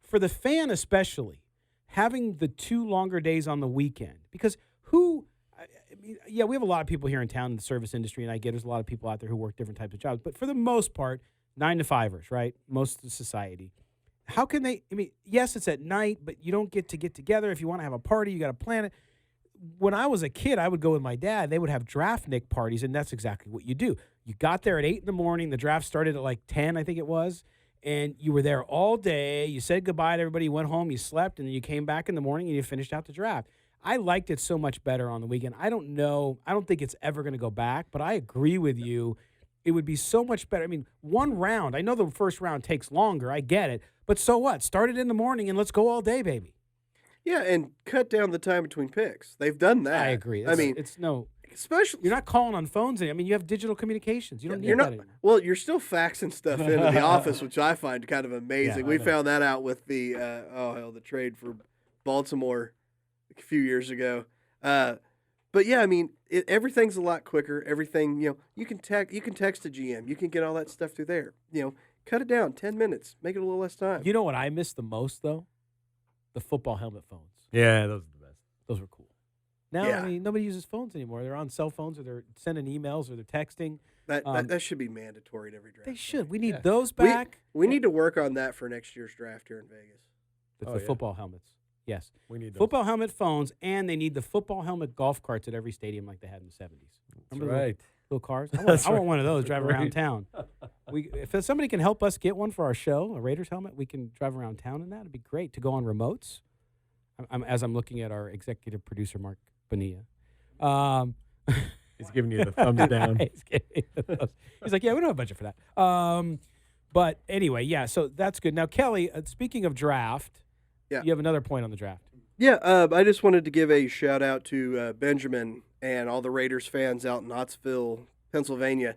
for the fan especially having the 2 longer days on the weekend because we have a lot of people here in town in the service industry, and I get there's a lot of people out there who work different types of jobs. But for the most part, 9-to-5ers, right? Most of the society. How can they? I mean, yes, it's at night, but you don't get together. If you want to have a party, you got to plan it. When I was a kid, I would go with my dad. They would have draftnik parties, and that's exactly what you do. You got there at 8 in the morning. The draft started at like 10, I think it was. And you were there all day. You said goodbye to everybody. You went home. You slept, and then you came back in the morning, and you finished out the draft. I liked it so much better on the weekend. I don't know. I don't think it's ever going to go back, but I agree with you. It would be so much better. I mean, 1 round. I know the first round takes longer. I get it. But so what? Start it in the morning, and let's go all day, baby. Yeah, and cut down the time between picks. They've done that. I agree. Especially you're not calling on phones. I mean, you have digital communications. You don't need that anymore. Well, you're still faxing stuff into the office, which I find kind of amazing. We found that out with the the trade for Baltimore a few years ago. But yeah, I mean, everything's a lot quicker. Everything, you can text a GM. You can get all that stuff through there. Cut it down 10 minutes. Make it a little less time. You know what I miss the most though? The football helmet phones. Yeah, those are the best. Those were cool. Now, Yeah. I mean, nobody uses phones anymore. They're on cell phones, or they're sending emails, or they're texting. That should be mandatory at every draft. They should. We need those back. We need to work on that for next year's draft here in Vegas. The football helmets. Yes. We need those. Football helmet phones, and they need the football helmet golf carts at every stadium like they had in the 70s. That's Remember right. the little cars? That's I want right. one of those, drive around Right. town. If somebody can help us get one for our show, a Raiders helmet, we can drive around town in that. It'd be great to go on remotes. As I'm looking at our executive producer, Mark Bonilla. He's giving you the thumbs down. He's like, yeah, we don't have a budget for that. But anyway, yeah, so that's good. Now, Kelly, speaking of draft, Yeah. you have another point on the draft. Yeah, I just wanted to give a shout out to Benjamin and all the Raiders fans out in Ottsville, Pennsylvania.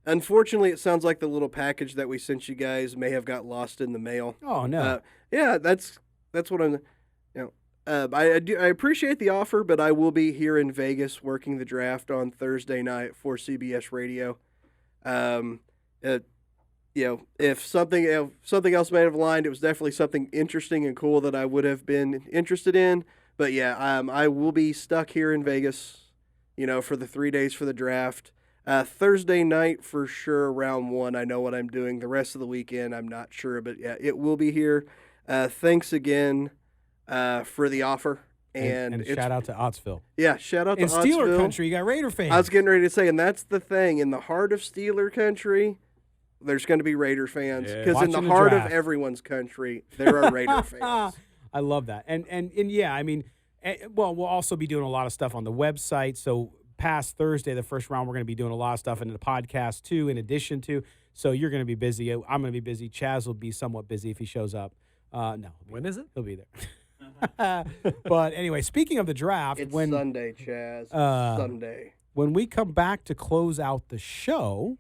Unfortunately, it sounds like the little package that we sent you guys may have got lost in the mail. Oh, no. Yeah, that's what I'm. I appreciate the offer, but I will be here in Vegas working the draft on Thursday night for CBS Radio. If something else may have aligned, it was definitely something interesting and cool that I would have been interested in. But yeah, I will be stuck here in Vegas, for the 3 days for the draft. Thursday night for sure, round 1. I know what I'm doing. The rest of the weekend, I'm not sure, but yeah, it will be here. Thanks again for the offer. And shout out to Ottsville. Yeah, shout out to Ottsville. In Steeler country, you got Raider fans. I was getting ready to say, and that's the thing. In the heart of Steeler country, there's going to be Raider fans. Because in the heart of everyone's country, there are Raider fans. I love that. And yeah, I mean, we'll also be doing a lot of stuff on the website. So past Thursday, the first round, we're going to be doing a lot of stuff in the podcast too, in addition to. So you're going to be busy. I'm going to be busy. Chaz will be somewhat busy if he shows up. No. When is it? He'll be there. But anyway, speaking of the draft. It's Sunday, Chaz. Sunday. When we come back to close out the show,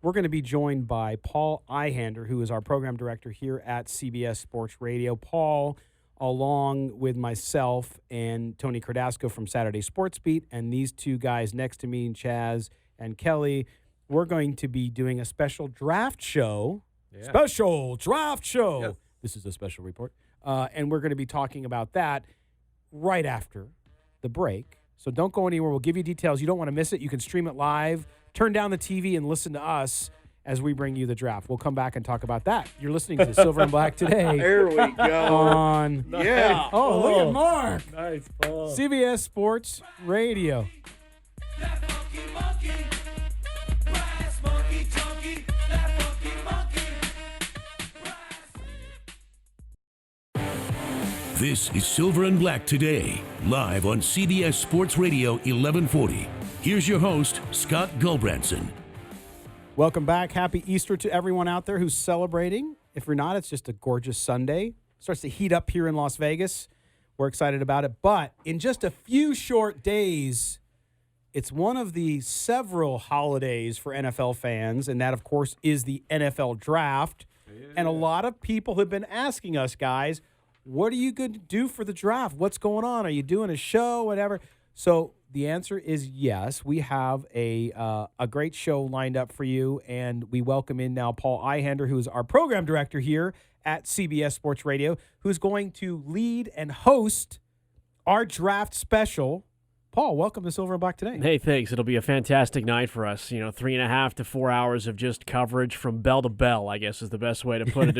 we're going to be joined by Paul Ihander, who is our program director here at CBS Sports Radio. Paul, along with myself and Tony Cardasco from Saturday Sports Beat, and these two guys next to me, Chaz and Kelly, we're going to be doing a special draft show. Yeah. Special draft show. Yes. This is a special report. And we're going to be talking about that right after the break. So don't go anywhere. We'll give you details. You don't want to miss it. You can stream it live. Turn down the TV and listen to us as we bring you the draft. We'll come back and talk about that. You're listening to Silver and Black today. There we go. Yeah. Oh, look at Mark. Nice, Paul. CBS Sports Radio. This is Silver and Black Today, live on CBS Sports Radio 1140. Here's your host, Scott Gulbranson. Welcome back. Happy Easter to everyone out there who's celebrating. If you're not, it's just a gorgeous Sunday. It starts to heat up here in Las Vegas. We're excited about it. But in just a few short days, it's one of the several holidays for NFL fans, and that, of course, is the NFL Draft. Yeah. And a lot of people have been asking us, guys, what are you going to do for the draft? What's going on? Are you doing a show, whatever? So the answer is yes. We have a great show lined up for you, and we welcome in now Paul Ihander, who is our program director here at CBS Sports Radio, who's going to lead and host our draft special. Paul, welcome to Silver and Black Today. Hey, thanks. It'll be a fantastic night for us. 3.5 to 4 hours of just coverage from bell to bell, I guess is the best way to put it.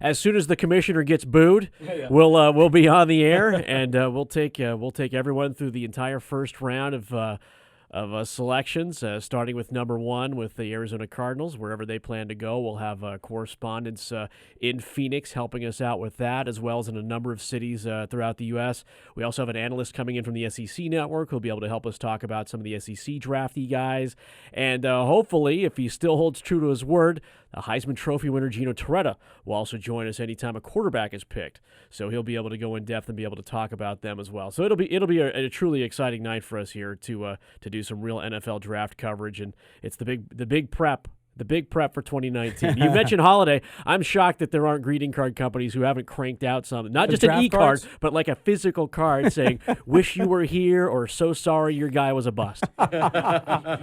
As soon as the commissioner gets booed, we'll be on the air, and we'll take everyone through the entire first round of selections, starting with number 1 with the Arizona Cardinals, wherever they plan to go. We'll have correspondents in Phoenix helping us out with that, as well as in a number of cities throughout the U.S. We also have an analyst coming in from the SEC Network who'll be able to help us talk about some of the SEC drafty guys. And hopefully, if he still holds true to his word, the Heisman Trophy winner Gino Torretta will also join us anytime a quarterback is picked. So he'll be able to go in depth and be able to talk about them as well. So it'll be a truly exciting night for us here to do some real NFL draft coverage, and it's the big prep for 2019. You mentioned holiday. I'm shocked that there aren't greeting card companies who haven't cranked out something, not just an e-card, but like a physical card saying, wish you were here, or so sorry your guy was a bust.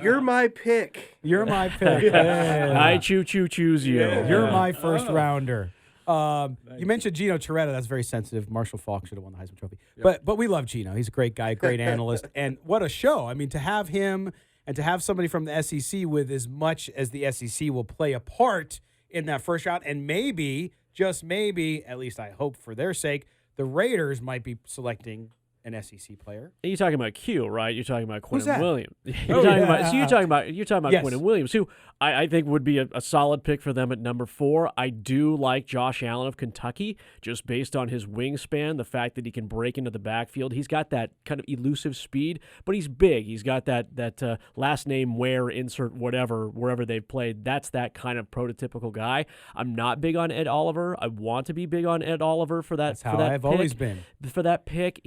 You're my pick. You're my pick. Yeah. I choose you. Yeah. You're my first rounder. You mentioned Gino Torretta. That's very sensitive. Marshall Faulk should have won the Heisman Trophy. But we love Gino. He's a great guy, great analyst. And what a show. I mean, to have him and to have somebody from the SEC with as much as the SEC will play a part in that first round, and maybe, just maybe, at least I hope for their sake, the Raiders might be selecting an SEC player. You're talking about Q, right? You're talking about Who's Quinnen that? Williams. Oh, yeah. You're talking about Yes. Quinnen Williams, who I think would be a solid pick for them at number 4. I do like Josh Allen of Kentucky, just based on his wingspan, the fact that he can break into the backfield. He's got that kind of elusive speed, but he's big. He's got that last name Ware, insert whatever, wherever they've played. That's that kind of prototypical guy. I'm not big on Ed Oliver. I want to be big on Ed Oliver for that. That's how for that I've pick. always been. For that pick,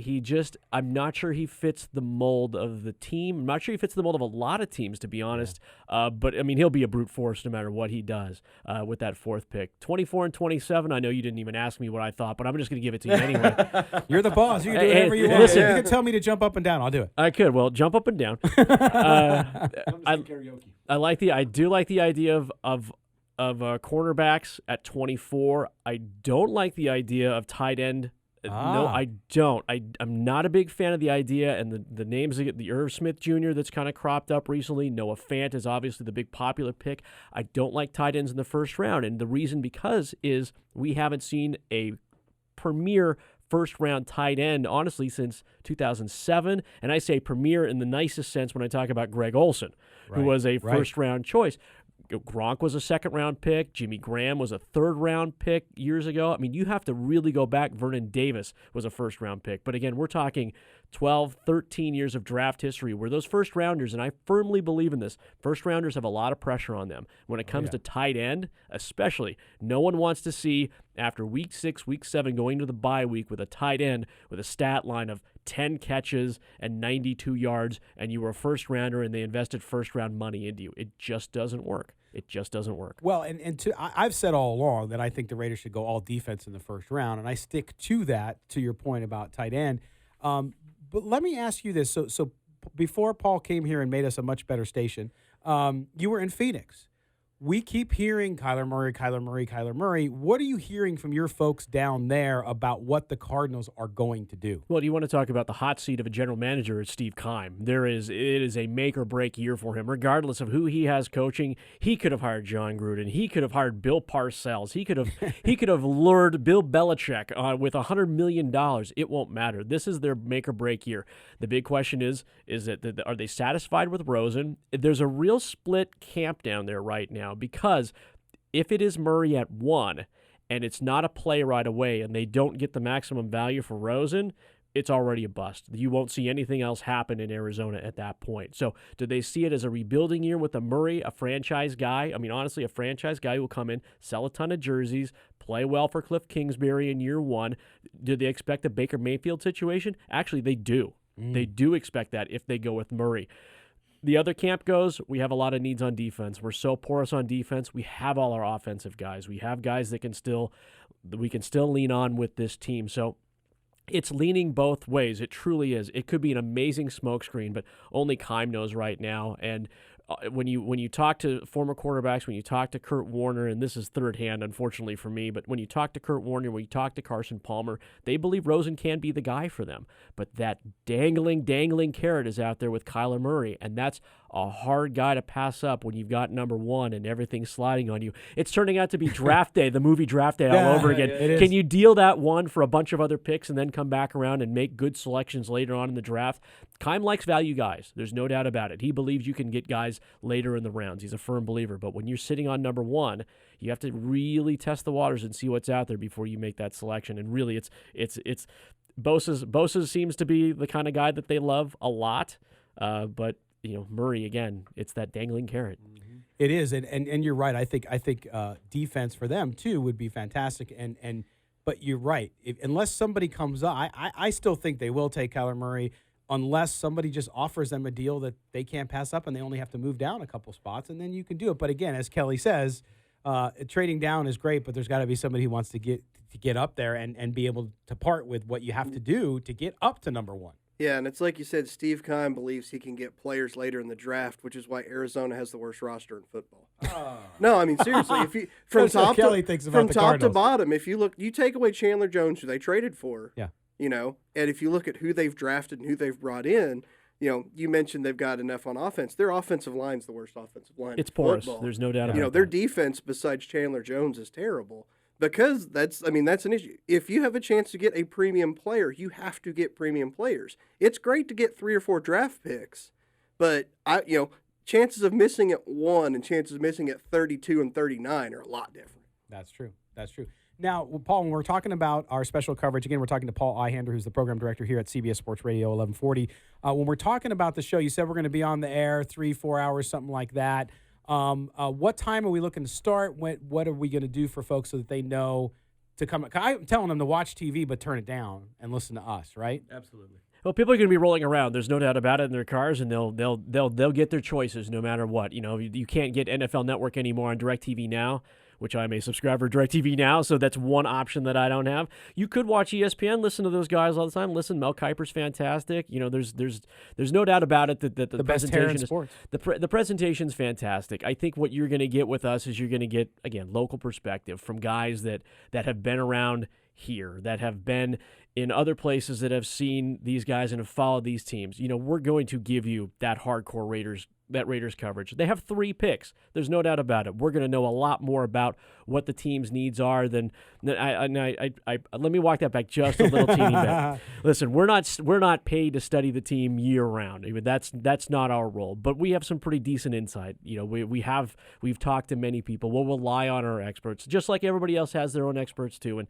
I'm not sure he fits the mold of the team. I'm not sure he fits the mold of a lot of teams, to be honest. But, I mean, he'll be a brute force no matter what he does with that 4th pick. 24 and 27, I know you didn't even ask me what I thought, but I'm just going to give it to you anyway. You're the boss. You can do Hey, whatever you want. listen. You can tell me to jump up and down. I'll do it. I could. Well, jump up and down. I do like the idea of cornerbacks at 24. I don't like the idea of tight end. No, I don't. I'm not a big fan of the idea, and the names, the Irv Smith Jr. that's kind of cropped up recently. Noah Fant is obviously the big popular pick. I don't like tight ends in the first round, and the reason is we haven't seen a premier first-round tight end, honestly, since 2007, and I say premier in the nicest sense when I talk about Greg Olson, who was a first-round choice. Gronk was a second-round pick. Jimmy Graham was a third-round pick years ago. I mean, you have to really go back. Vernon Davis was a first-round pick. But again, we're talking 12, 13 years of draft history where those first-rounders, and I firmly believe in this, first-rounders have a lot of pressure on them. When it comes to tight end, especially, no one wants to see, after week 6, week 7, going to the bye week with a tight end with a stat line of 10 catches and 92 yards, and you were a first-rounder and they invested first-round money into you. It just doesn't work. It just doesn't work. Well, I've said all along that I think the Raiders should go all defense in the first round, and I stick to that, to your point about tight end. But let me ask you this. So before Paul came here and made us a much better station, you were in Phoenix. We keep hearing Kyler Murray. What are you hearing from your folks down there about what the Cardinals are going to do? Well, do you want to talk about the hot seat of a general manager? It's Steve Keim. It is a make or break year for him, regardless of who he has coaching. He could have hired Jon Gruden. He could have hired Bill Parcells. He could have lured Bill Belichick with $100 million. It won't matter. This is their make or break year. The big question is that are they satisfied with Rosen? There's a real split camp down there right now. Because if it is Murray at 1 and it's not a play right away and they don't get the maximum value for Rosen, it's already a bust. You won't see anything else happen in Arizona at that point. So do they see it as a rebuilding year with a Murray, a franchise guy? I mean, honestly, a franchise guy who will come in, sell a ton of jerseys, play well for Cliff Kingsbury in year 1. Do they expect a Baker Mayfield situation? Actually, they do. They do expect that if they go with Murray. The other camp goes, we have a lot of needs on defense. We're so porous on defense. We have all our offensive guys. We have guys that we can still lean on with this team. So it's leaning both ways. It truly is. It could be an amazing smokescreen, but only Keim knows right now. And when you talk to former quarterbacks, when you talk to Kurt Warner, and this is third hand, unfortunately for me, but when you talk to Kurt Warner, when you talk to Carson Palmer, they believe Rosen can be the guy for them. But that dangling carrot is out there with Kyler Murray, and that's a hard guy to pass up when you've got number 1 and everything's sliding on you. It's turning out to be Draft Day, the movie Draft Day all over again. Can you deal that one for a bunch of other picks and then come back around and make good selections later on in the draft? Keim likes value guys. There's no doubt about it. He believes you can get guys later in the rounds. He's a firm believer. But when you're sitting on number 1, you have to really test the waters and see what's out there before you make that selection. And really, it's Bosa seems to be the kind of guy that they love a lot. But Murray, again, it's that dangling carrot. It is, and you're right. I think defense for them too would be fantastic. But you're right. Unless somebody comes up, I still think they will take Kyler Murray. Unless somebody just offers them a deal that they can't pass up and they only have to move down a couple spots, and then you can do it. But again, as Kelly says, trading down is great, but there's got to be somebody who wants to get up there and be able to part with what you have to do to get up to number 1. Yeah, and it's like you said, Steve Keim believes he can get players later in the draft, which is why Arizona has the worst roster in football. No, I mean seriously, if you from top to bottom, if you take away Chandler Jones, who they traded for, and if you look at who they've drafted and who they've brought in, you mentioned they've got enough on offense. Their offensive line's the worst offensive line. It's porous. Football. There's no doubt about it. Their defense, besides Chandler Jones, is terrible. Because that's an issue. If you have a chance to get a premium player, you have to get premium players. It's great to get 3 or 4 draft picks, but chances of missing at 1 and chances of missing at 32 and 39 are a lot different. That's true. Now, Paul, when we're talking about our special coverage, again, we're talking to Paul Ihander, who's the program director here at CBS Sports Radio 1140. When we're talking about the show, you said we're going to be on the air 3-4 hours, something like that. What time are we looking to start? What are we going to do for folks so that they know to come? I'm telling them to watch TV, but turn it down and listen to us, right? Absolutely. Well, people are going to be rolling around. There's no doubt about it in their cars, and they'll get their choices no matter what. You can't get NFL Network anymore on DirecTV Now, which I'm a subscriber to DirecTV Now, so that's one option that I don't have. You could watch ESPN, listen to those guys all the time. Listen, Mel Kiper's fantastic. There's no doubt about it that the presentation is sports. The presentation's fantastic. I think what you're going to get with us is you're going to get, again, local perspective from guys that have been around here, that have been in other places, that have seen these guys and have followed these teams. We're going to give you that hardcore Raiders coverage. They have 3 picks. There's no doubt about it. We're going to know a lot more about what the team's needs are than let me walk that back just a little teeny bit. Listen, we're not paid to study the team year round. I mean, that's not our role. But we have some pretty decent insight. We've talked to many people. We'll rely on our experts, just like everybody else has their own experts too. And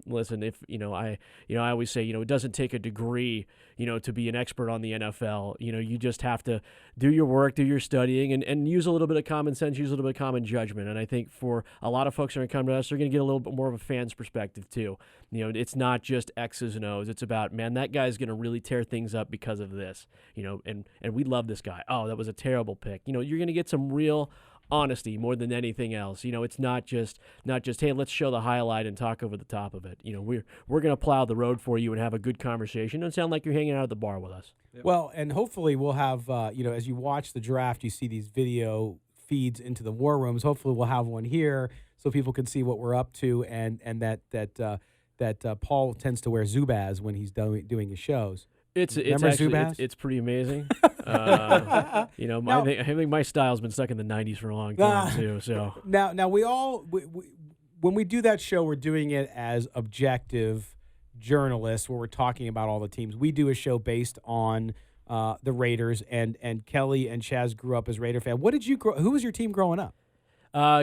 listen, if I always say, it doesn't take a degree, to be an expert on the NFL. You just have to do your work, do your studying, and use a little bit of common sense, use a little bit of common judgment. And I think for a lot of folks who are going to come to us, they're going to get a little bit more of a fan's perspective too. It's not just X's and O's. It's about, man, that guy's going to really tear things up because of this. And we love this guy. Oh, that was a terrible pick. You're going to get some real honesty more than anything else. It's not just hey, let's show the highlight and talk over the top of it. We're going to plow the road for you and have a good conversation. Don't sound like you're hanging out at the bar with us. Yep. Well, and hopefully we'll have as you watch the draft, you see these video feeds into the war rooms. Hopefully we'll have one here so people can see what we're up to, and that Paul tends to wear Zubaz when he's doing his shows. It's pretty amazing. I think my style's been stuck in the 90s for a long time too. So now we when we do that show, we're doing it as objective journalists, where we're talking about all the teams. We do a show based on the Raiders, and Kelly and Chaz grew up as Raider fan. Who was your team growing up?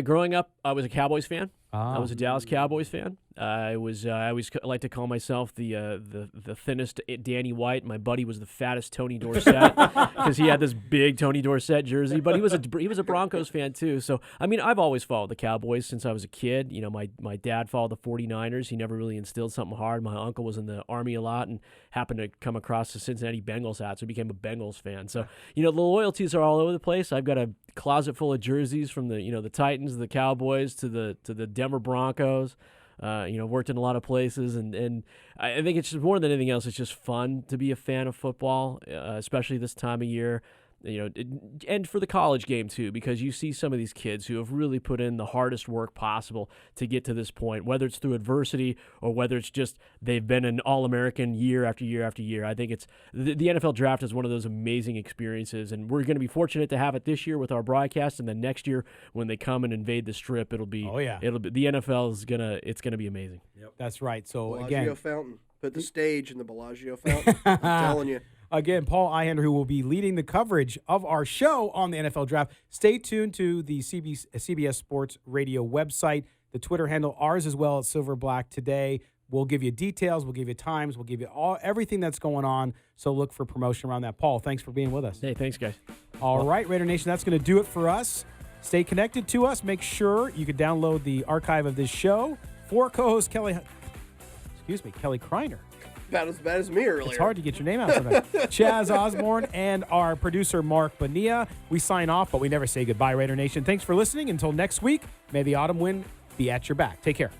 Growing up, I was a Cowboys fan. Oh. I was a Dallas Cowboys fan. I always like to call myself the thinnest Danny White. My buddy was the fattest Tony Dorsett because he had this big Tony Dorsett jersey. But he was a Broncos fan too. So I mean, I've always followed the Cowboys since I was a kid. My dad followed the 49ers. He never really instilled something hard. My uncle was in the Army a lot and happened to come across the Cincinnati Bengals hat, so he became a Bengals fan. So the loyalties are all over the place. I've got a closet full of jerseys from the Titans, the Cowboys to the Denver Broncos. Worked in a lot of places, and I think it's just more than anything else, it's just fun to be a fan of football, especially this time of year. And for the college game too, because you see some of these kids who have really put in the hardest work possible to get to this point, whether it's through adversity or whether it's just they've been an All-American year after year after year. I think it's the NFL draft is one of those amazing experiences, and we're going to be fortunate to have it this year with our broadcast, and then next year when they come and invade the Strip, it'll be the NFL is gonna be amazing. Yep. That's right. So Bellagio again, Fountain. Put the stage in the Bellagio Fountain. I'm telling you. Again, Paul Ihander, who will be leading the coverage of our show on the NFL Draft. Stay tuned to the CBS Sports Radio website, the Twitter handle, ours as well, at Silver Black Today. We'll give you details, we'll give you times, we'll give you everything that's going on, so look for promotion around that. Paul, thanks for being with us. Hey, thanks, guys. All right, Raider Nation, that's going to do it for us. Stay connected to us. Make sure you can download the archive of this show. For co-host Kelly Kreiner. About as bad as me earlier. It's hard to get your name out sometimes. Chaz Osborne and our producer, Mark Bonilla. We sign off, but we never say goodbye, Raider Nation. Thanks for listening. Until next week, may the autumn wind be at your back. Take care.